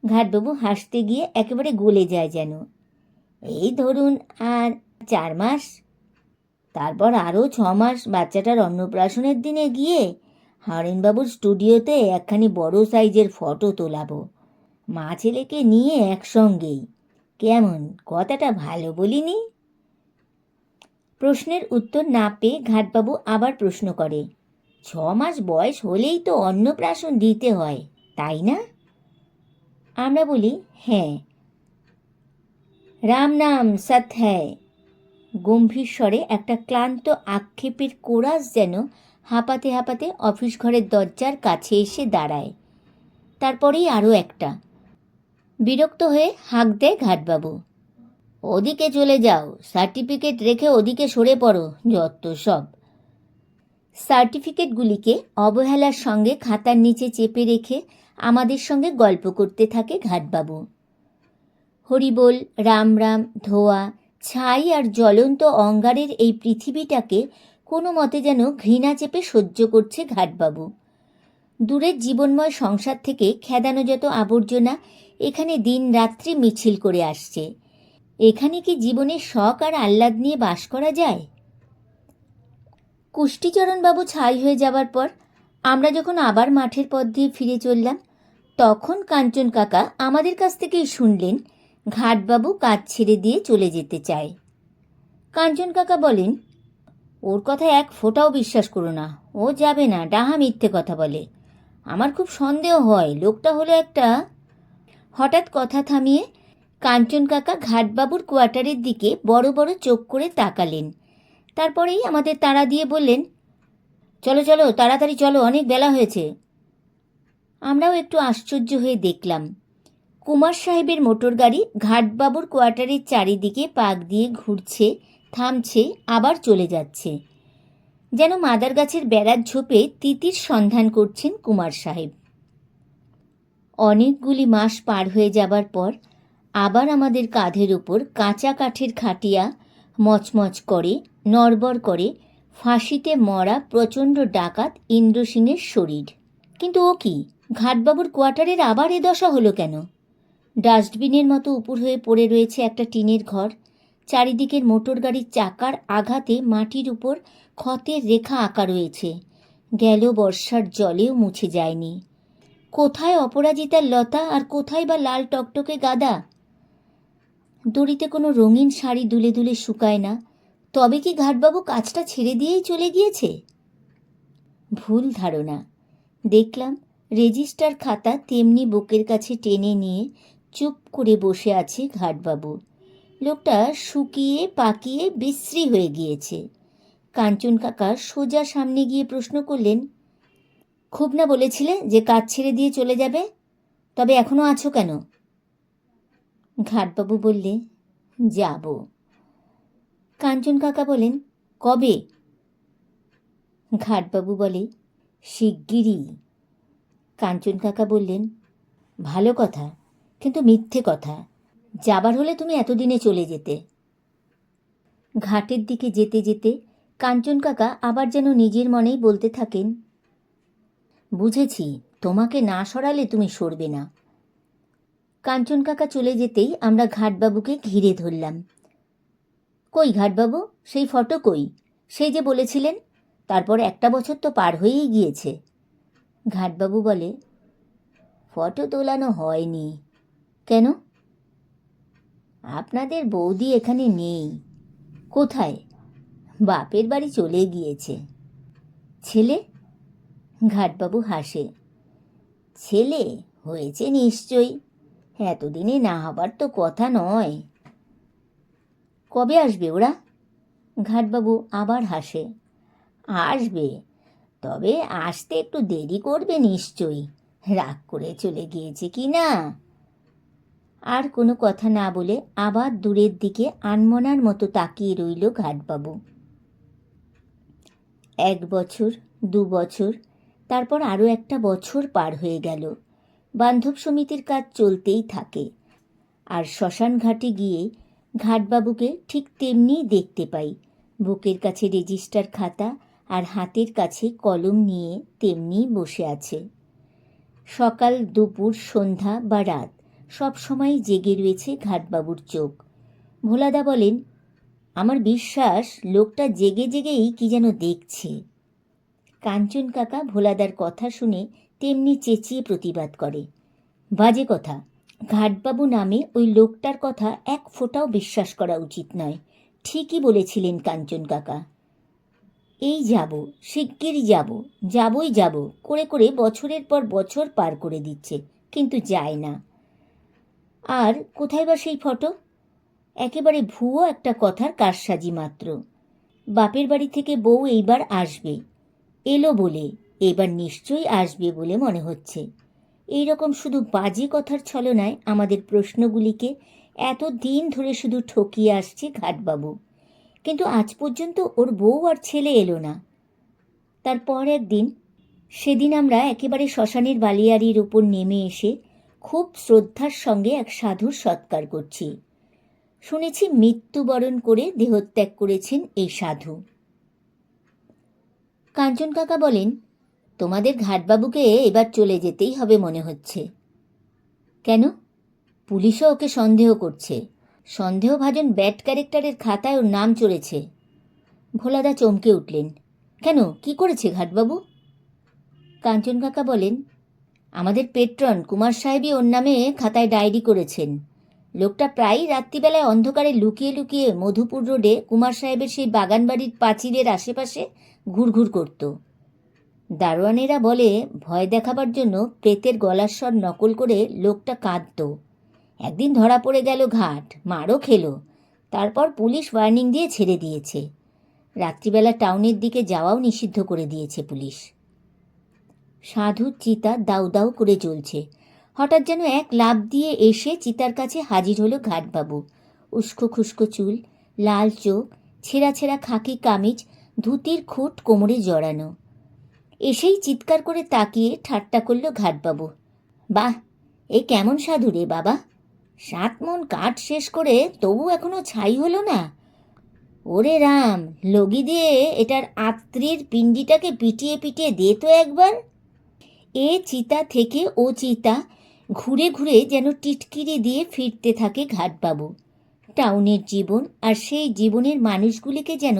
ঘাটবাবু হাসতে গিয়ে একেবারে গলে যায় যেন। এই ধরুন আর 4 মাস, তারপর আরও 6 মাস বাচ্চাটার অন্নপ্রাশনের দিনে গিয়ে হরেনবাবুর স্টুডিওতে একখানি বড় সাইজের ফটো তোলাবো, মা ছেলেকে নিয়ে একসঙ্গেই। কেমন, কথাটা ভালো বলিনি? প্রশ্নের উত্তর না পেয়ে ঘাটবাবু আবার প্রশ্ন করে, 6 মাস বয়স হলেই তো অন্নপ্রাশন দিতে হয়, তাই না? আমরা বলি, হ্যাঁ। রাম নাম সৎ হ্যায়। গম্ভীর স্বরে একটা ক্লান্ত আক্ষেপের কোরাস যেন হাঁপাতে হাঁপাতে অফিস ঘরের দরজার কাছে এসে দাঁড়ায়। তারপরেই আরও একটা। বিরক্ত হয়ে হাঁক দেয় ঘাটবাবু, ওদিকে চলে যাও, সার্টিফিকেট রেখে ওদিকে সরে পড়ো, যত সব। সার্টিফিকেটগুলিকে অবহেলার সঙ্গে খাতার নিচে চেপে রেখে আমাদের সঙ্গে গল্প করতে থাকে ঘাটবাবু। হরিবোল, রাম রাম, ধোয়া, ছাই আর জ্বলন্ত অঙ্গারের এই পৃথিবীটাকে কোনো মতে যেন ঘৃণা চেপে সহ্য করছে ঘাটবাবু। দূরের জীবনময় সংসার থেকে খেদানো যত আবর্জনা এখানে দিন রাত্রি মিছিল করে আসছে। এখানে কি জীবনের শখ আর আহ্লাদ নিয়ে বাস করা যায়? কুষ্টিচরণবাবু ছাই হয়ে যাবার পর আমরা যখন আবার মাঠের পথ দিয়ে ফিরে চললাম, তখন কাঞ্চন কাকা আমাদের কাছ থেকেই শুনলেন ঘাটবাবু কাজ ছেড়ে দিয়ে চলে যেতে চায়। কাঞ্চন কাকা বলেন, ওর কথা এক ফোঁটাও বিশ্বাস করো না, ও যাবে না, ডাহা মিথ্যে কথা বলে। আমার খুব সন্দেহ হয় লোকটা হলো একটা। হঠাৎ কথা থামিয়ে কাঞ্চন কাকা ঘাটবাবুর কোয়ার্টারের দিকে বড় বড় চোখ করে তাকালেন। তারপরেই আমাদের তাড়া দিয়ে বললেন, চলো চলো, তাড়াতাড়ি চলো, অনেক বেলা হয়েছে। আমরাও একটু আশ্চর্য হয়ে দেখলাম কুমার সাহেবের মোটর গাড়ি ঘাটবাবুর কোয়ার্টারের চারিদিকে পাক দিয়ে ঘুরছে, থামছে, আবার চলে যাচ্ছে। যেন মাদার গাছের বেড়ার ঝোপে তিতির সন্ধান করছেন কুমার সাহেব। অনেকগুলি মাস পার হয়ে যাবার পর আবার আমাদের কাঁধের উপর কাঁচা কাঠের খাটিয়া মচমচ করে, নড়বড় করে ফাঁসিতে মরা প্রচণ্ড ডাকাত ইন্দ্র সিংয়ের শরীর। কিন্তু ও কি, ঘাটবাবুর কোয়ার্টারের আবার এ দশা হলো কেন? ডাস্টবিনের মতো উপুর হয়ে পড়ে রয়েছে একটা টিনের ঘর। চারিদিকের মোটর গাড়ির চাকার আঘাতে মাটির উপর ক্ষতের রেখা আঁকা রয়েছে, গেল বর্ষার জলেও মুছে যায়নি। কোথায় অপরাজিতার লতা আর কোথায় বা লাল টকটকে গাদা? দড়িতে কোনো রঙিন শাড়ি দুলে দুলে শুকায় না। তবে কি ঘাটবাবু কাজটা ছেড়ে দিয়েই চলে গিয়েছে? ভুল ধারণা। দেখলাম রেজিস্টার খাতা তেমনি বুকের কাছে টেনে নিয়ে চুপ করে বসে আছে ঘাটবাবু। লোকটা শুকিয়ে পাকিয়ে বিশ্রী হয়ে গিয়েছে। কাঞ্চন কাকা সোজা সামনে গিয়ে প্রশ্ন করলেন, খুব না বলেছিলে যে কাজ ছেড়ে দিয়ে চলে যাবে, তবে এখনো আছো কেন? ঘাটবাবু বললে, যাব। কাঞ্চন কাকা বলেন, কবে? ঘাটবাবু বলে, শিগগিরই। কাঞ্চন কাকা বললেন, ভালো কথা, কিন্তু মিথ্যে কথা। যাবার হলে তুমি এতদিনে চলে যেতে। ঘাটের দিকে যেতে যেতে কাঞ্চন কাকা আবার যেন নিজের মনেই বলতে থাকেন, বুঝেছি, তোমাকে না সরালে তুমি সরবে না। কাঞ্চন কাকা চলে যেতেই আমরা ঘাটবাবুকে ঘিরে ধরলাম। কই ঘাটবাবু, সেই ফটো কই? সেই যে বলেছিলেন। তারপর 1 বছর তো পার হয়েই গিয়েছে। ঘাটবাবু বলে, ফটো তোলানো হয়নি। কেন? আপনাদের বৌদি এখানে নেই। কোথায়? বাপের বাড়ি চলে গিয়েছে। ছেলে? ঘাটবাবু হাসে, ছেলে হয়েছে নিশ্চয়ই, এতদিনে না হবার তো কথা নয়। কবে আসবে ওরা? ঘাটবাবু আবার হাসে, আসবে, তবে আসতে একটু দেরি করবে নিশ্চয়ই। রাগ করে চলে গিয়েছে কি না। আর কোনো কথা না বলে আবার দূরের দিকে আনমনার মতো তাকিয়ে রইল ঘাটবাবু। 1 বছর, 2 বছর, তারপর আরও 1 বছর পার হয়ে গেল। বান্ধব সমিতির কাজ চলতেই থাকে। আর শ্মশান ঘাটে গিয়ে ঘাটবাবুকে ঠিক তেমনি দেখতে পাই, বুকের কাছে রেজিস্টার খাতা আর হাতের কাছে কলম নিয়ে তেমনি বসে আছে। সকাল, দুপুর, সন্ধ্যা বা রাত সব সময় জেগে রয়েছে ঘাটবাবুর চোখ। ভোলাদা বলেন, আমার বিশ্বাস লোকটা জেগে জেগেই কি যেন দেখছে। কাঞ্চন কাকা ভোলাদার কথা শুনে তেমনি চেঁচিয়ে প্রতিবাদ করে, বাজে কথা। ঘাটবাবু নামে ওই লোকটার কথা 1 ফোঁটাও বিশ্বাস করা উচিত নয়। ঠিকই বলেছিলেন কাঞ্চন কাকা। এই যাব, শিগগিরই যাব, যাবই যাব করে করে বছরের পর বছর পার করে দিচ্ছে, কিন্তু যায় না। আর কোথায় বা সেই ফটো? একেবারে ভুয়ো একটা কথার কারসাজি মাত্র। বাপের বাড়ি থেকে বউ এইবার আসবে, এলো বলে, এবার নিশ্চয়ই আসবে বলে মনে হচ্ছে। এই রকম শুধু বাজে কথার ছলনায় আমাদের প্রশ্নগুলিকে এত দিন ধরে শুধু ঠকিয়ে আসছে ঘাটবাবু, কিন্তু আজ পর্যন্ত ওর বউ আর ছেলে এলো না। তারপর একদিন, সেদিন আমরা একেবারে শ্মশানের বালিয়াড়ির উপর নেমে এসে খুব শ্রদ্ধার সঙ্গে এক সাধুর সৎকার করছি। শুনেছি মৃত্যুবরণ করে দেহত্যাগ করেছেন এই সাধু। কাঞ্চন কাকা বলেন, তোমাদের ঘাটবাবুকে এবার চলে যেতেই হবে মনে হচ্ছে। কেন? পুলিশও ওকে সন্দেহ করছে। সন্দেহভাজন ব্যাড ক্যারেক্টারের খাতায় ওর নাম চড়েছে। ভোলাদা চমকে উঠলেন, কেন, কি করেছে ঘাটবাবু? কাঞ্চন কাকা বলেন, আমাদের পেট্রন কুমার সাহেবই ওর নামে খাতায় ডায়েরি করেছেন। লোকটা প্রায়ই রাত্রিবেলায় অন্ধকারে লুকিয়ে লুকিয়ে মধুপুর রোডে কুমার সাহেবের সেই বাগান বাড়ির পাঁচিলের আশেপাশে ঘুরঘুর করত। দারোয়ানেরা বলে ভয় দেখাবার জন্য প্রেতের গলার স্বর নকল করে লোকটা কাঁদত। একদিন ধরা পড়ে গেল ঘাট, মারও খেলো। তারপর পুলিশ ওয়ার্নিং দিয়ে ছেড়ে দিয়েছে। রাত্রিবেলা টাউনের দিকে যাওয়াও নিষিদ্ধ করে দিয়েছে পুলিশ। সাধুর চিতা দাউ দাউ করে জ্বলছে। হঠাৎ যেন এক লাফ দিয়ে এসে চিতার কাছে হাজির হলো ঘাটবাবু। উস্কো খুস্কো চুল, লাল চোখ, ছেঁড়া ছেঁড়া খাকি কামিজ, ধুতির খুঁট কোমরে জড়ানো। এসেই চিৎকার করে তাকিয়ে ঠাট্টা করল ঘাটবাবু, বাহ, এ কেমন সাধু রে বাবা! 7 মণ কাঠ শেষ করে তবু এখনো ছাই হলো না। ওরে রাম, লগি দিয়ে এটার আত্মীর পিণ্ডিটাকে পিটিয়ে পিটিয়ে দে তো একবার। এ চিতা থেকে ও চিতা ঘুরে ঘুরে যেন টিটকিরি দিয়ে ফিরতে থাকে ঘাটবাবু। টাউনের জীবন আর সেই জীবনের মানুষগুলিকে যেন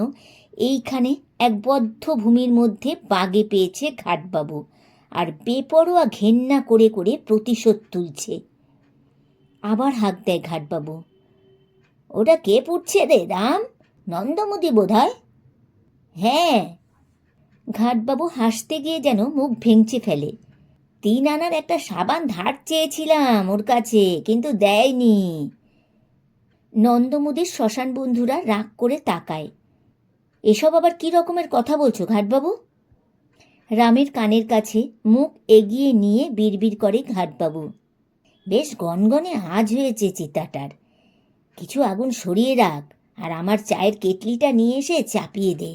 এইখানে এক বদ্ধ ভূমির মধ্যে বাগে পেয়েছে ঘাটবাবু, আর বেপরোয়া ঘেন্না করে করে প্রতিশোধ তুলছে। আবার হাঁক দেয় ঘাটবাবু, ওটা কে পুড়ছে রে রাম? নন্দমতি বোধ হয়। হ্যাঁ। ঘাটবাবু হাসতে গিয়ে যেন মুখ ভেঙচে ফেলে। 3 আনার একটা সাবান ধার চেয়েছিলাম ওর কাছে, কিন্তু দেয়নি। নন্দমুদির শ্মশান বন্ধুরা রাগ করে তাকায়। এসব আবার কি রকমের কথা বলছো ঘাটবাবু? রামের কানের কাছে মুখ এগিয়ে নিয়ে বিড়বিড় করে ঘাটবাবু। বেশ গনগনে আজ হয়েছে চিতাটার। কিছু আগুন সরিয়ে রাখ, আর আমার চায়ের কেটলিটা নিয়ে এসে চাপিয়ে দে।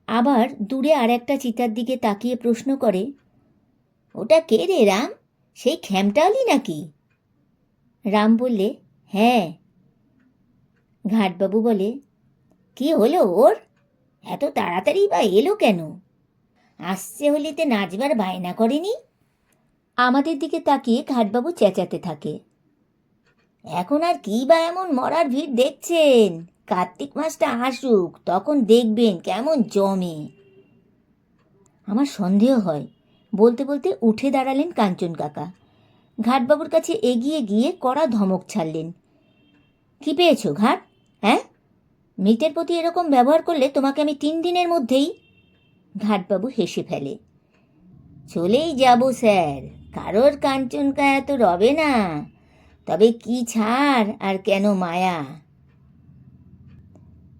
আবার দূরে আর একটা চিতার দিকে তাকিয়ে প্রশ্ন করে, ওটা কে রে রাম? সেই খ্যামটালি নাকি? রাম বললে, হ্যাঁ। ঘাটবাবু বলে, কি হলো ওর? এত তাড়াতাড়ি বা এলো কেন? আসছে হোলিতে নাচবার বায়না করেনি? আমাদের দিকে তাকিয়ে ঘাটবাবু চেঁচাতে থাকে, এখন আর কি বা এমন মরার ভিড় দেখছেন? কার্তিক মাসটা আসুক, তখন দেখবেন কেমন জমে। আমার সন্দেহ হয়। বলতে বলতে উঠে দাঁড়ালেন কাঞ্চন কাকা। ঘাটবাবুর কাছে এগিয়ে গিয়ে কড়া ধমক ছাড়লেন। কি পেয়েছো ঘাট? হ্যাঁ, মৃতের প্রতি এরকম ব্যবহার করলে তোমাকে আমি 3 দিনের মধ্যেই। ঘাটবাবু হেসে ফেলে, চলেই যাব স্যার, কারোর কাঞ্চনকা এত রবে না। তবে কি ছাড় আর কেন মায়া।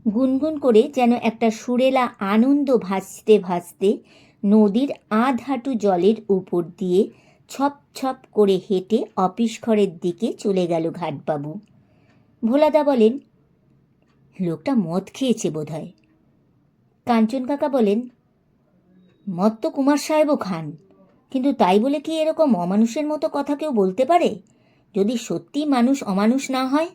গুনগুন করে যেন একটা সুরেলা আনন্দ ভাসতে ভাসতে নদীর আধ হাঁটু জলের উপর দিয়ে ছপ ছপ করে হেঁটে অফিস ঘরের দিকে চলে গেল ঘাটবাবু। ভোলাদা বলেন, লোকটা মদ খেয়েছে বোধহয়। কাঞ্চন কাকা বলেন, মদ তো কুমার সাহেবও খান, কিন্তু তাই বলে কি এরকম অমানুষের মতো কথা কেউ বলতে পারে, যদি সত্যি মানুষ অমানুষ না হয়?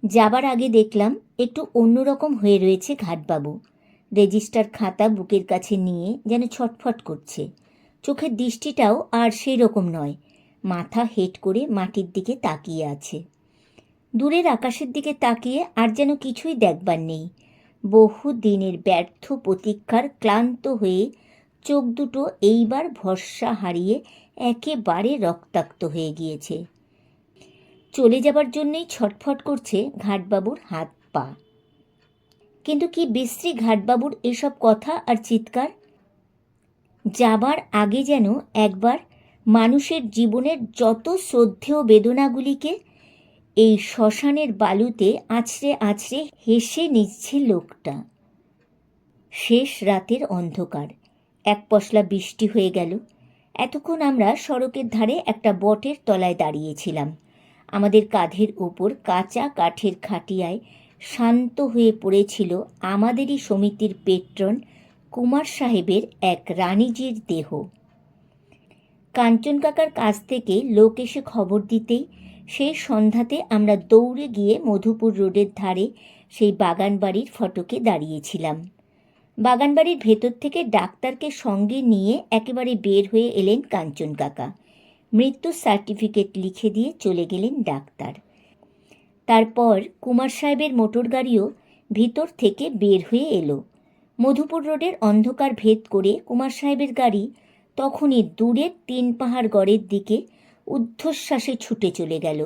যাবার আগে দেখলাম একটু অন্যরকম হয়ে রয়েছে ঘাটবাবু। রেজিস্টার খাতা বুকের কাছে নিয়ে যেন ছটফট করছে। চোখের দৃষ্টিটাও আর সেই রকম নয়, মাথা হেঁট করে মাটির দিকে তাকিয়ে আছে। দূরের আকাশের দিকে তাকিয়ে আর যেন কিছুই দেখবার নেই। বহু দিনের ব্যর্থ প্রতীক্ষার ক্লান্ত হয়ে চোখ দুটো এইবার ভরসা হারিয়ে একেবারে রক্তাক্ত হয়ে গিয়েছে। চলে যাবার জন্যই ছটফট করছে ঘাটবাবুর হাত পা। কিন্তু কি বিশ্রী ঘাটবাবুর এসব কথা আর চিৎকার! যাবার আগে যেন একবার মানুষের জীবনের যত শ্রদ্ধেয় বেদনাগুলিকে এই শ্মশানের বালুতে আছড়ে আছড়ে হেসে নিচ্ছে লোকটা। শেষ রাতের অন্ধকার, এক পশলা বৃষ্টি হয়ে গেল। এতক্ষণ আমরা সড়কের ধারে একটা বটের তলায় দাঁড়িয়েছিলাম। আমাদের কাঁধের ওপর কাঁচা কাঠের খাটিয়ায় শান্ত হয়ে পড়েছিল আমাদেরই সমিতির পেট্রন কুমার সাহেবের এক রানীজির দেহ। কাঞ্চন কাকার কাছ থেকে লোক এসে খবর দিতেই সেই সন্ধ্যাতে আমরা দৌড়ে গিয়ে মধুপুর রোডের ধারে সেই বাগানবাড়ির ফটকে দাঁড়িয়েছিলাম। বাগানবাড়ির ভেতর থেকে ডাক্তারকে সঙ্গে নিয়ে একেবারে বের হয়ে এলেন কাঞ্চন কাকা। মৃত্যুর সার্টিফিকেট লিখে দিয়ে চলে গেলেন ডাক্তার। তারপর কুমার সাহেবের মোটর গাড়িও ভিতর থেকে বের হয়ে এলো। মধুপুর রোডের অন্ধকার ভেদ করে কুমার সাহেবের গাড়ি তখনই দূরের 3 পাহাড় গড়ের দিকে ঊর্ধ্বশ্বাসে ছুটে চলে গেল।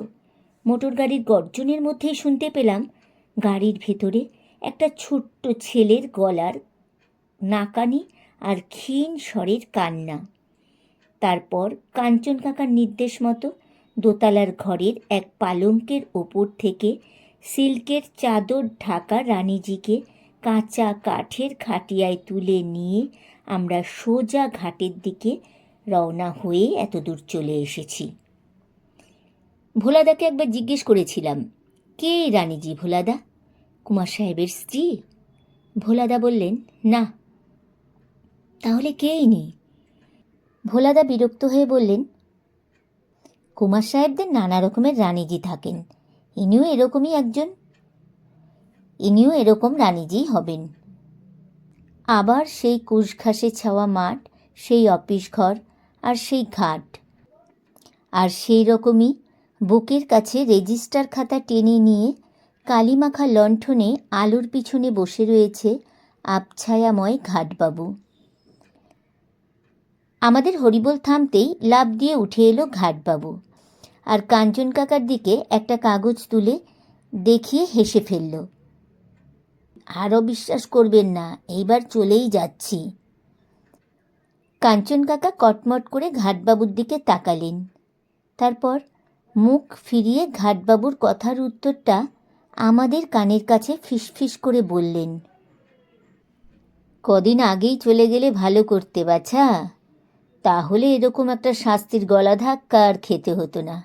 মোটর গাড়ির গর্জনের মধ্যেই শুনতে পেলাম গাড়ির ভেতরে একটা ছোট্ট ছেলের গলার নাকানি আর ক্ষীণ স্বরের কান্না। তারপর কাঞ্চন কাকার নির্দেশ মতো দোতলার ঘরের এক পালঙ্কের ওপর থেকে সিল্কের চাদর ঢাকা রানীজিকে কাঁচা কাঠের খাটিয়ায় তুলে নিয়ে আমরা সোজা ঘাটের দিকে রওনা হয়ে এতদূর চলে এসেছি। ভোলাদাকে একবার জিজ্ঞেস করেছিলাম, কে রানীজি ভোলাদা? কুমার সাহেবের স্ত্রী? ভোলাদা বললেন, না। তাহলে কেই নেই? ভোলাদা বিরক্ত হয়ে বললেন, কুমার সাহেবদের নানা রকমের রানীজি থাকেন, ইনিও এরকমই একজন। ইনিও এরকম রানীজি হবেন। আবার সেই কুশঘাসে ছাওয়া মাঠ, সেই অফিস ঘর আর সেই ঘাট, আর সেই রকমই বুকের কাছে রেজিস্টার খাতা টেনে নিয়ে কালিমাখা লণ্ঠনে আলোর পিছনে বসে রয়েছে আবছায়াময় ঘাটবাবু। আমাদের হরিবোল থামতেই লাফ দিয়ে উঠে এলো ঘাটবাবু, আর কাঞ্চন কাকার দিকে একটা কাগজ তুলে দেখিয়ে হেসে ফেলল। আরও বিশ্বাস করবেন না, এইবার চলেই যাচ্ছি। কাঞ্চন কাকা কটমট করে ঘাটবাবুর দিকে তাকালেন। তারপর মুখ ফিরিয়ে ঘাটবাবুর কথার উত্তরটা আমাদের কানের কাছে ফিসফিস করে বললেন, কদিন আগেই চলে গেলে ভালো করতে বাছা, তাহলে এরকম একটা শাস্তির গলা ধাক্কা আর খেতে হতো না।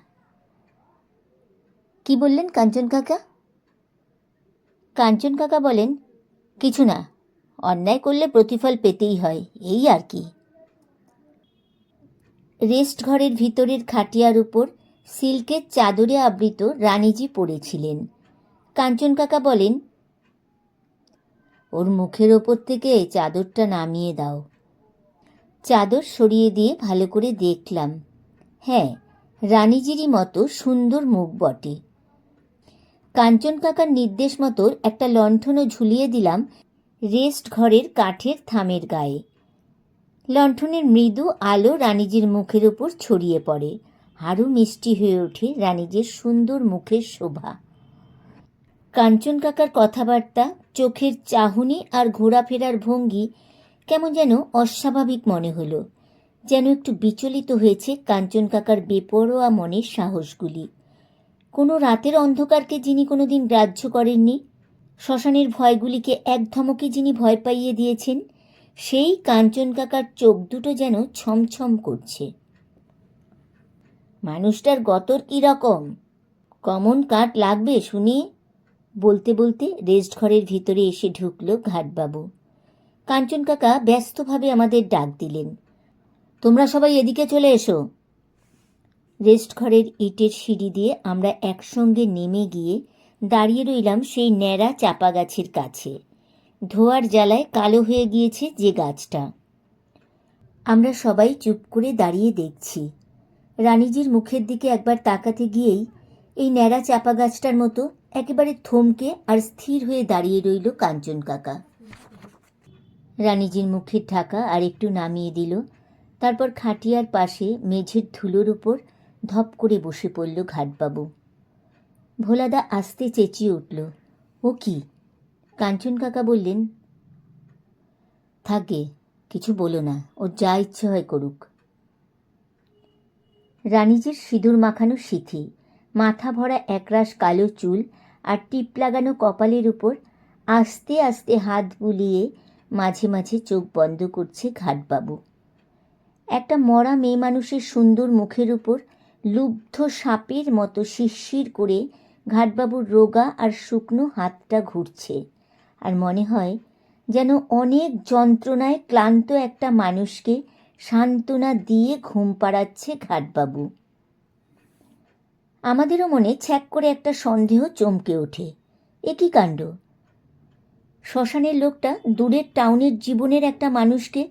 কি বললেন কাঞ্চন কাকা? কাঞ্চন কাকা বলেন, কিছু না, অন্যায় করলে প্রতিফল পেতেই হয়, এই আর কি। রেস্ট ঘরের ভিতরের খাটিয়ার উপর সিল্কের চাদরে আবৃত রানীজি পড়েছিলেন। কাঞ্চন কাকা বলেন, ওর মুখের ওপর থেকে চাদরটা নামিয়ে দাও। চাদর সরিয়ে দিয়ে ভালো করে দেখলাম, হ্যাঁ, রানীজিরই মতো সুন্দর মুখ বটে। কাঞ্চন কাকার নির্দেশ মতো একটা লণ্ঠনও ঝুলিয়ে দিলাম রেস্ট ঘরের কাঠের থামের গায়ে। লণ্ঠনের মৃদু আলো রানীজির মুখের উপর ছড়িয়ে পড়ে, আরও মিষ্টি হয়ে ওঠে রানীজির সুন্দর মুখের শোভা। কাঞ্চন কাকার কথাবার্তা, চোখের চাহনি আর ঘোরাফেরার ভঙ্গি কেমন যেন অস্বাভাবিক মনে হলো, যেন একটু বিচলিত হয়েছে কাঞ্চন কাকার বেপরোয়া মনের সাহসগুলি। কোনো রাতের অন্ধকারকে যিনি কোনোদিন গ্রাহ্য করেননি, শ্মশানের ভয়গুলিকে এক ধমকে যিনি ভয় পাইয়ে দিয়েছেন, সেই কাঞ্চন কাকার চোখ দুটো যেন ছমছম করছে। মানুষটার গতর কীরকম, কমন কাঠ লাগবে শুনি? বলতে বলতে রেস্ট ঘরের ভিতরে এসে ঢুকল ঘাটবাবু। কাঞ্চন কাকা ব্যস্তভাবে আমাদের ডাক দিলেন, তোমরা সবাই এদিকে চলে এসো। রেস্ট ঘরের ইটের সিঁড়ি দিয়ে আমরা একসঙ্গে নেমে গিয়ে দাঁড়িয়ে রইলাম সেই ন্যাড়া চাপা গাছের কাছে। ধোয়ার জ্বালায় কালো হয়ে গিয়েছে যে গাছটা। আমরা সবাই চুপ করে দাঁড়িয়ে দেখছি। রানীজির মুখের দিকে একবার তাকাতে গিয়েই এই ন্যাড়া চাপা গাছটার মতো একেবারে থমকে আর স্থির হয়ে দাঁড়িয়ে রইল কাঞ্চন কাকা। রানীজির মুখের ঢাকা আর একটু নামিয়ে দিল, তারপর খাটিয়ার পাশে মেঝের ধুলোর উপর ধপ করে বসে পড়ল ঘাটবাবু। ভোলাদা আস্তে চেঁচিয়ে উঠল, ও কি? কাঞ্চন কাকা বললেন, থাকে, কিছু বলো না, ওর যা ইচ্ছে হয় করুক। রানীজির সিঁদুর মাখানো সিথি, মাথা ভরা একরাশ কালো চুল আর টিপ লাগানো কপালের উপর আস্তে আস্তে হাত বুলিয়ে মাঝে মাঝে চোখ বন্ধ করছে ঘাটবাবু। একটা মরা মেয়ে মানুষের সুন্দর মুখের উপর লুব্ধ সাপের মতো শিরশির করে ঘাটবাবুর রোগা আর শুকনো হাতটা ঘুরছে, আর মনে হয় যেন অনেক যন্ত্রণায় ক্লান্ত একটা মানুষকে সান্ত্বনা দিয়ে ঘুম পাড়াচ্ছে ঘাটবাবু। আমাদেরও মনে ছ্যাক করে একটা সন্দেহ চমকে ওঠে, এ কী কাণ্ড! শ্মশানের লোকটা দূরের টাউনের জীবনের একটা মানুষকে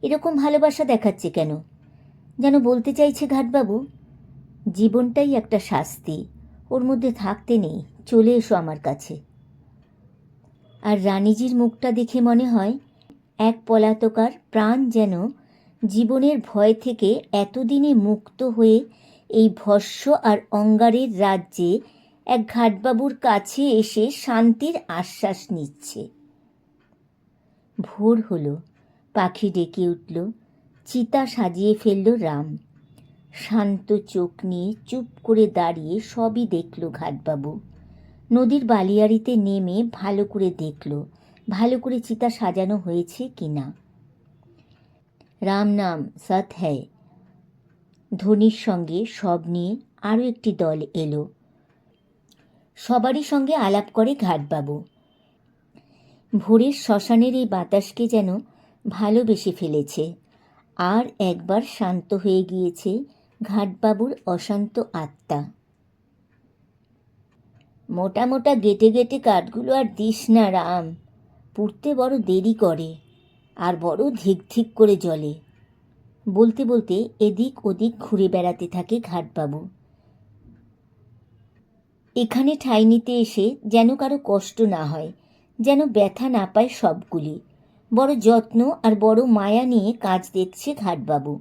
এরকম ভালোবাসা দেখাচ্ছে কেন? যেন বলতে চাইছে ঘাটবাবু, জীবনটাই একটা শাস্তি, ওর মধ্যে থাকতে নেই, চলে এসো আমার কাছে। আর রানীজির মুখটা দেখে মনে হয় এক পলাতকার প্রাণ যেন জীবনের ভয় থেকে এতদিনে মুক্ত হয়ে এই ভস্ম আর অঙ্গারের রাজ্যে এক ঘাটবাবুর কাছে এসে শান্তির আশ্বাস নিচ্ছে। ভোর হলো, পাখি ডেকে উঠল, চিতা সাজিয়ে ফেলল রাম। শান্ত চোখ নিয়ে চুপ করে দাঁড়িয়ে সবই দেখল ঘাটবাবু। নদীর বালিয়াড়িতে নেমে ভালো করে দেখল, ভালো করে চিতা সাজানো হয়েছে কিনা। রাম নাম সৎ হ্যায় ধ্বনির সঙ্গে সব নিয়ে আরও একটি দল এলো। সবারই সঙ্গে আলাপ করে ঘাটবাবু। ভোরের শ্মশানের এই বাতাসকে যেন ভালোবেসে ফেলেছে, আর একবার শান্ত হয়ে গিয়েছে ঘাটবাবুর অশান্ত আত্মা। মোটা মোটা গেটে গেটে কাঠগুলো আর দিস না রাম, পুড়তে বড় দেরি করে আর বড় ধিক ধিক করে জ্বলে। বলতে বলতে এদিক ওদিক ঘুরে বেড়াতে থাকে ঘাটবাবু। এখানে ঠাঁই নিতে এসে যেন কারো কষ্ট না হয়, যেন ব্যথা না পায় সবগুলি। বড় যত্ন আর বড় মায়া নিয়ে কাজ দেখছে ঘাটবাবু।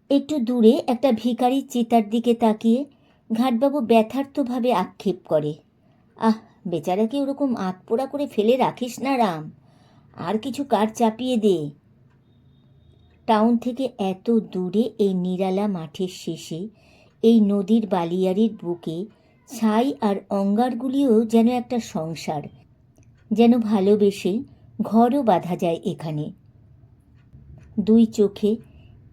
একটু দূরে একটা ভিখারির চিতার দিকে তাকিয়ে ঘাটবাবু ব্যথার্থভাবে আক্ষেপ করে, আহ, বেচারাকে ওরকম আতপোড়া করে ফেলে রাখিস না রাম, আর কিছু কাঠ চাপিয়ে দে। টাউন থেকে এত দূরে এই নিরালা মাঠের শেষে, এই নদীর বালিয়াড়ির বুকে ছাই আর অঙ্গারগুলিও যেন একটা সংসার, যেন ভালোবেসে ঘরও বাঁধা যায় এখানে। দুই চোখে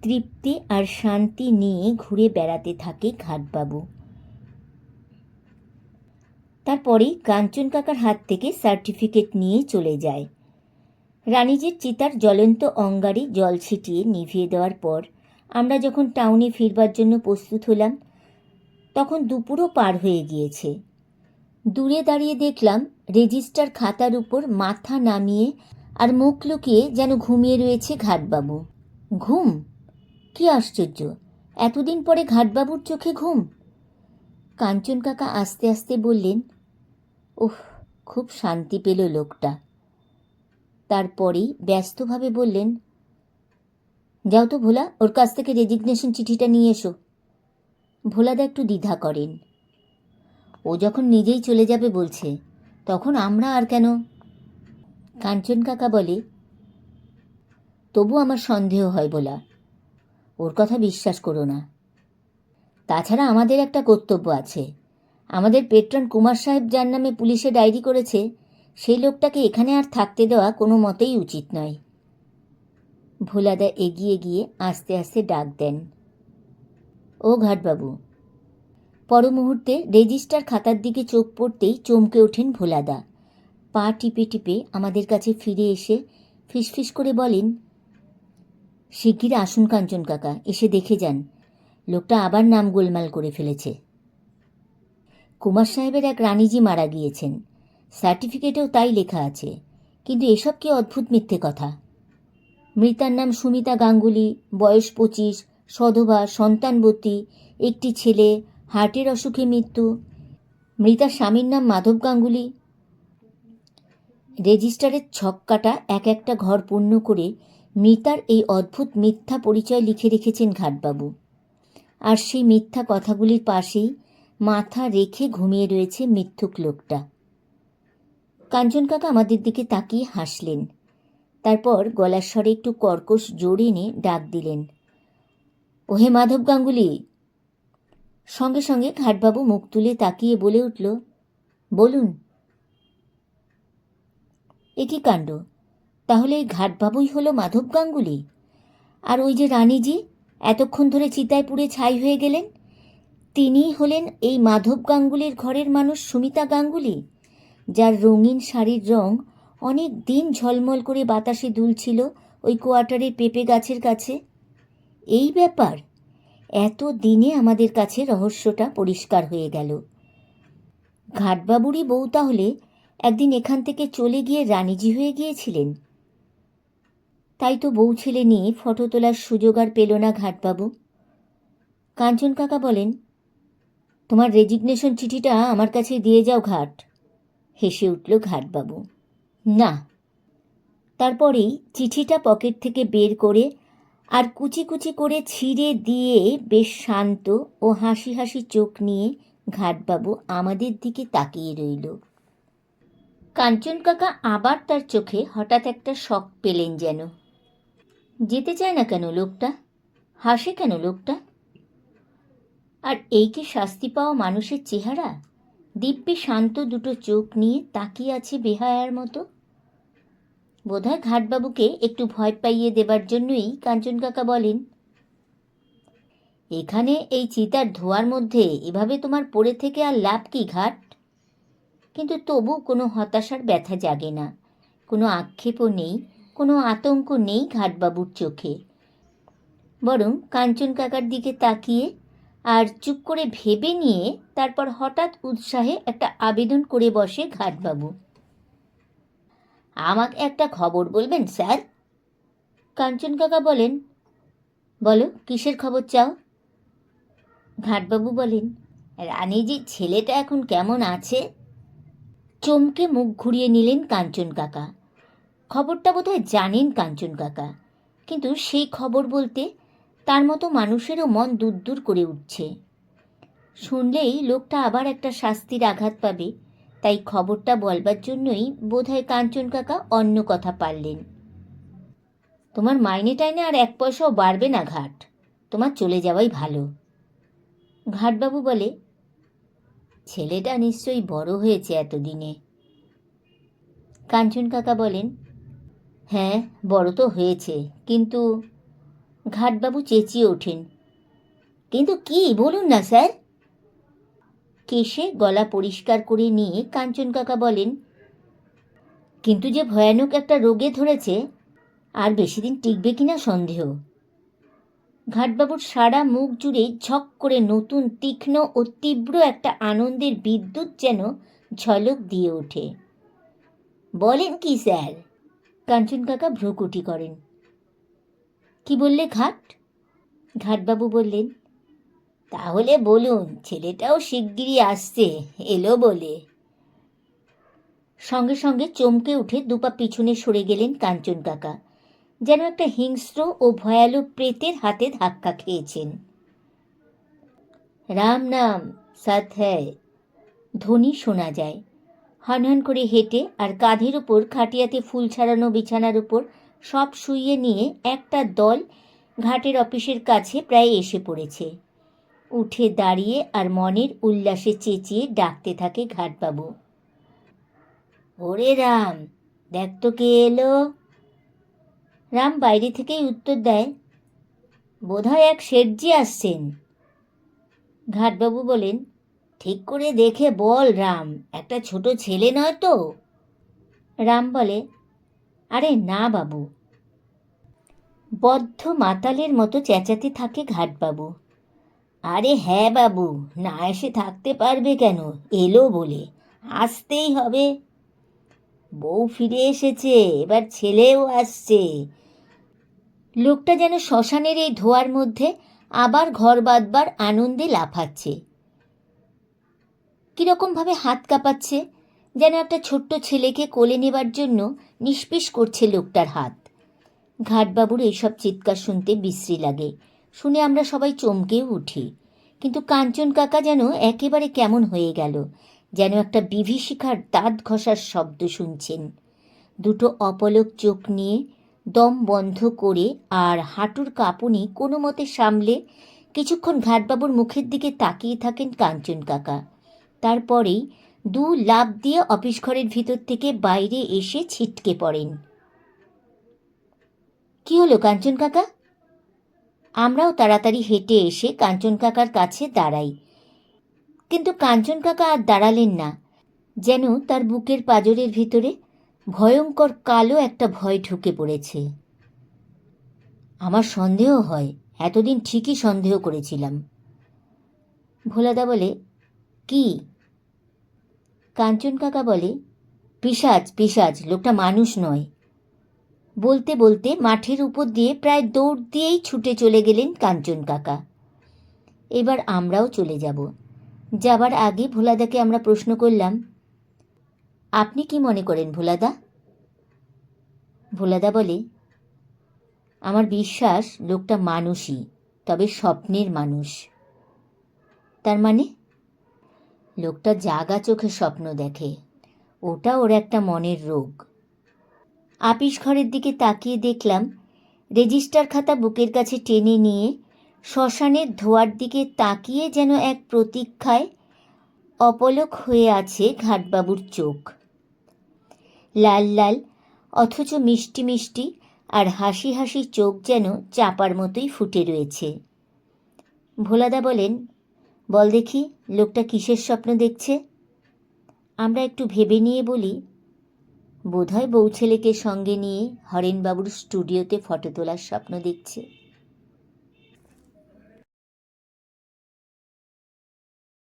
তৃপ্তি আর শান্তি নিয়ে ঘুরে বেড়াতে থাকে ঘাটবাবু। তারপরেই কাঞ্চন কাকার হাত থেকে সার্টিফিকেট নিয়ে চলে যায়। রানীজির চিতার জ্বলন্ত অঙ্গারে জল ছিটিয়ে নিভিয়ে দেওয়ার পর আমরা যখন টাউনে ফিরবার জন্য প্রস্তুত হলাম, তখন দুপুরও পার হয়ে গিয়েছে। দূরে দাঁড়িয়ে দেখলাম রেজিস্টার খাতার উপর মাথা নামিয়ে আর মুখ লুকিয়ে যেন ঘুমিয়ে রয়েছে ঘাটবাবু। ঘুম? কি আশ্চর্য, এতদিন পরে ঘাটবাবুর চোখে ঘুম! কাঞ্চন কাকা আস্তে আস্তে বললেন, ওহ, খুব শান্তি পেল লোকটা। তারপরেই ব্যস্তভাবে বললেন, যাও তো ভোলা, ওর কাছ থেকে রেজিগনেশন চিঠিটা নিয়ে এসো। ভোলাদা একটু দ্বিধা করেন। ও যখন নিজেই চলে যাবে বলছে, তখন আমরা আর কেন? কাঞ্চন কাকা বলে, তবু আমার সন্দেহ হয় ভোলা, ওর কথা বিশ্বাস করো না। তাছাড়া আমাদের একটা কর্তব্য আছে। আমাদের পেট্রন কুমার সাহেব যার নামে পুলিশে ডায়েরি করেছে, সেই লোকটাকে এখানে আর থাকতে দেওয়া কোনো মতেই উচিত নয়। ভোলাদা এগিয়ে গিয়ে আস্তে আস্তে ডাক দেন, ও ঘাটবাবু। পর মুহূর্তে রেজিস্টার খাতার দিকে চোখ পড়তেই চমকে ওঠেন ভোলাদা। পা টিপে টিপে আমাদের কাছে ফিরে এসে ফিসফিস করে বলেন, শিগগির আসুন কাঞ্চন কাকা, এসে দেখে যান, লোকটা আবার নাম গোলমাল করে ফেলেছে। কুমার সাহেবের এক রানীজি মারা গিয়েছেন, সার্টিফিকেটেও তাই লেখা আছে, কিন্তু এসব কি অদ্ভুত মিথ্যে কথা। মৃতার নাম সুমিতা গাঙ্গুলি, বয়স 25, সধবা, সন্তানবতী, একটি ছেলে, হার্টের অসুখে মৃত্যু। মৃতার স্বামীর নাম মাধব গাঙ্গুলি। রেজিস্টারের ছক্কাটা এক একটা ঘর পূর্ণ করে মৃতার এই অদ্ভুত মিথ্যা পরিচয় লিখে রেখেছেন ঘাটবাবু। আর সেই মিথ্যা কথাগুলির পাশেই মাথা রেখে ঘুমিয়ে রয়েছে মিথ্যুক লোকটা। কাঞ্চন কাকা আমাদের দিকে তাকিয়ে হাসলেন। তারপর গলার স্বরে একটু কর্কশ জোর এনে ডাক দিলেন, ওহে মাধব গাঙ্গুলি। সঙ্গে সঙ্গে ঘাটবাবু মুখ তুলে তাকিয়ে বলে উঠল, বলুন। এ কি কাণ্ড! তাহলে এই ঘাটবাবুই হলো মাধব গাঙ্গুলি? আর ওই যে রানীজি এতক্ষণ ধরে চিতায় পুড়ে ছাই হয়ে গেলেন, তিনিই হলেন এই মাধব গাঙ্গুলির ঘরের মানুষ সুমিতা গাঙ্গুলি, যার রঙিন শাড়ির রং অনেক দিন ঝলমল করে বাতাসে দুলছিল ওই কোয়ার্টারের পেঁপে গাছের কাছে। এই ব্যাপার! এত দিনে আমাদের কাছে রহস্যটা পরিষ্কার হয়ে গেল। ঘাটবাবুরই বউ তাহলে একদিন এখান থেকে চলে গিয়ে রানীজি হয়ে গিয়েছিলেন। তাই তো বউ ছেলে নিয়ে ফটো তোলার সুযোগ আর পেল না ঘাটবাবু। কাঞ্চন কাকা বলেন, তোমার রেজিগনেশন চিঠিটা আমার কাছে দিয়ে যাও ঘাট। হেসে উঠল ঘাটবাবু। না। তারপরেই চিঠিটা পকেট থেকে বের করে আর কুচি কুচি করে ছিঁড়ে দিয়ে বেশ শান্ত ও হাসি হাসি চোখ নিয়ে ঘাটবাবু আমাদের দিকে তাকিয়ে রইল। কাঞ্চন কাকা আবার তার চোখে হঠাৎ একটা শক পেলেন যেন। যেতে চায় না কেন লোকটা? হাসে কেন লোকটা? আর এই কি শাস্তি পাওয়া মানুষের চেহারা? দিব্যি শান্ত দুটো চোখ নিয়ে তাকিয়ে আছে বেহায়ার মতো। বোধহয় ঘাটবাবুকে একটু ভয় পাইয়ে দেবার জন্যই কাঞ্চন কাকা বলেন, এখানে এই চিতার ধোয়ার মধ্যে এভাবে তোমার পড়ে থেকে আর লাভ কি ঘাট? কিন্তু তবু কোনো হতাশার ব্যথা জাগে না, কোনো আক্ষেপও নেই, কোনো আতঙ্ক নেই ঘাটবাবুর চোখে। বরং কাঞ্চন কাকার দিকে তাকিয়ে আর চুপ করে ভেবে নিয়ে তারপর হঠাৎ উৎসাহে একটা আবেদন করে বসে ঘাটবাবু, আমাকে একটা খবর বলবেন স্যার? কাঞ্চন কাকা বলেন, বলো, কিসের খবর চাও? ঘাটবাবু বলেন, রানীজির ছেলেটা এখন কেমন আছে? চমকে মুখ ঘুরিয়ে নিলেন কাঞ্চন কাকা। খবরটা বোধহয় জানেন কাঞ্চন কাকা, কিন্তু সেই খবর বলতে তার মতো মানুষেরও মন দূর করে উঠছে। শুনলেই লোকটা আবার একটা শাস্তির আঘাত পাবে, তাই খবরটা বলবার জন্যই বোধহয় কাঞ্চন কাকা অন্য কথা পারলেন। তোমার মাইনে টাইনে আর 1 পয়সাও বাড়বে না ঘাট, তোমার চলে যাওয়াই ভালো। ঘাটবাবু বলে, ছেলেটা নিশ্চয়ই বড় হয়েছে এতদিনে। কাঞ্চন কাকা বলেন, হ্যাঁ বড় তো হয়েছে, কিন্তু। ঘাটবাবু চেঁচিয়ে ওঠেন, কিন্তু কি বলুন না স্যার। কেশে গলা পরিষ্কার করে নিয়ে কাঞ্চন কাকা বলেন, কিন্তু যে ভয়ানক একটা রোগে ধরেছে, আর বেশি দিন টিকবে কিনা সন্দেহ। ঘাটবাবুর সারা মুখ জুড়ে ঝক করে নতুন তীক্ষ্ণ ও তীব্র একটা আনন্দের বিদ্যুৎ যেন ঝলক দিয়ে ওঠে। বলেন কি স্যার? কাঞ্চন কাকা ভ্রুকুটি করেন। কি বললে ঘাট? ঘাটবাবু বললেন, তাহলে বলুন ছেলেটাও শিগগিরই আসছে, এলো বলে। সঙ্গে সঙ্গে চমকে উঠে দুপা পিছনে সরে গেলেন কাঞ্চন কাকা, যেন একটা হিংস্র ও ভয়ালো প্রেতের হাতে ধাক্কা খেয়েছেন। রাম নাম সাথ হ্যায় ধ্বনি শোনা যায়। হনহন করে হেঁটে আর কাঁধের ওপর খাটিয়াতে ফুল ছাড়ানো বিছানার উপর সব শুইয়ে নিয়ে একটা দল ঘাটের অফিসের কাছে প্রায় এসে পড়েছে। উঠে দাঁড়িয়ে আর মনের উল্লাসে চেঁচিয়ে ডাকতে থাকে ঘাটবাবু, ওরে রাম, দেখ তো কে এলো। রাম বাইরে থেকেই উত্তর দেয়, বোধহয় এক শেঠজি আসছেন। ঘাটবাবু বলেন, ঠিক করে দেখে বল রাম, একটা ছোট ছেলে নয় তো? রাম বলে, আরে না বাবু। বদ্ধ মাতালের মতো চেঁচাতে থাকে ঘাটবাবু, আরে হ্যাঁ বাবু, না এসে থাকতে পারবে কেন, এলো বলে আসতেই হবে। বউ ফিরে এসেছে, এবার ছেলেও আসছে। লোকটা যেন শ্মশানের এই ধোয়ার মধ্যে আবার ঘর বাঁধবার আনন্দে লাফাচ্ছে। কীরকমভাবে হাত কাঁপাচ্ছে, যেন একটা ছোট্ট ছেলেকে কোলে নেবার জন্য নিষ্পিস করছে লোকটার হাত। ঘাটবাবুর এইসব চিৎকার শুনতে বিশ্রী লাগে, শুনে আমরা সবাই চমকেও উঠি। কিন্তু কাঞ্চন কাকা যেন একেবারে কেমন হয়ে গেল, যেন একটা বিভীষিকার দাঁত ঘষার শব্দ শুনছেন। দুটো অপলক চোখ নিয়ে দম বন্ধ করে আর হাঁটুর কাঁপুনি কোনো মতে সামলে কিছুক্ষণ ঘাটবাবুর মুখের দিকে তাকিয়ে থাকেন কাঞ্চন কাকা। তারপরেই 2 লাফ দিয়ে অফিস ঘরের ভিতর থেকে বাইরে এসে ছিটকে পড়েন। কি হলো কাঞ্চন কাকা? আমরাও তাড়াতাড়ি হেঁটে এসে কাঞ্চন কাকার কাছে দাঁড়াই, কিন্তু কাঞ্চন কাকা আর দাঁড়ালেন না, যেন তার বুকের পাঁজরের ভিতরে ভয়ঙ্কর কালো একটা ভয় ঢুকে পড়েছে। আমার সন্দেহ হয়, এতদিন ঠিকই সন্দেহ করেছিলাম। ভোলাদা বলে, কি? কাঞ্চন কাকা বলে, পিশাচ পিশাচ, লোকটা মানুষ নয়। বলতে বলতে মাঠের উপর দিয়ে প্রায় দৌড় দিয়েই ছুটে চলে গেলেন কাঞ্চন কাকা। এবার আমরাও চলে যাব। যাবার আগে ভোলাদাকে আমরা প্রশ্ন করলাম, আপনি কি মনে করেন ভোলাদা? ভোলাদা বলে, আমার বিশ্বাস লোকটা মানুষই, তবে স্বপ্নের মানুষ। তার মানে? লোকটা জাগা চোখে স্বপ্ন দেখে, ওটা ওর একটা মনের রোগ। আপিস ঘরের দিকে তাকিয়ে দেখলাম রেজিস্টার খাতা বুকের কাছে টেনে নিয়ে শ্মশানের ধোয়ার দিকে তাকিয়ে যেন এক প্রতীক্ষায় অপলক হয়ে আছে ঘাটবাবুর চোখ। লাল লাল অথচ মিষ্টি মিষ্টি আর হাসি হাসি চোখ যেন চাপার মতোই ফুটে রয়েছে। ভোলাদা বলেন, বল দেখি লোকটা কিসের স্বপ্ন দেখছে? আমরা একটু ভেবে নিয়ে বলি, বোধহয় বউ ছেলেকে সঙ্গে নিয়ে হরেনবাবুর স্টুডিওতে ফটো তোলার স্বপ্ন দেখছে।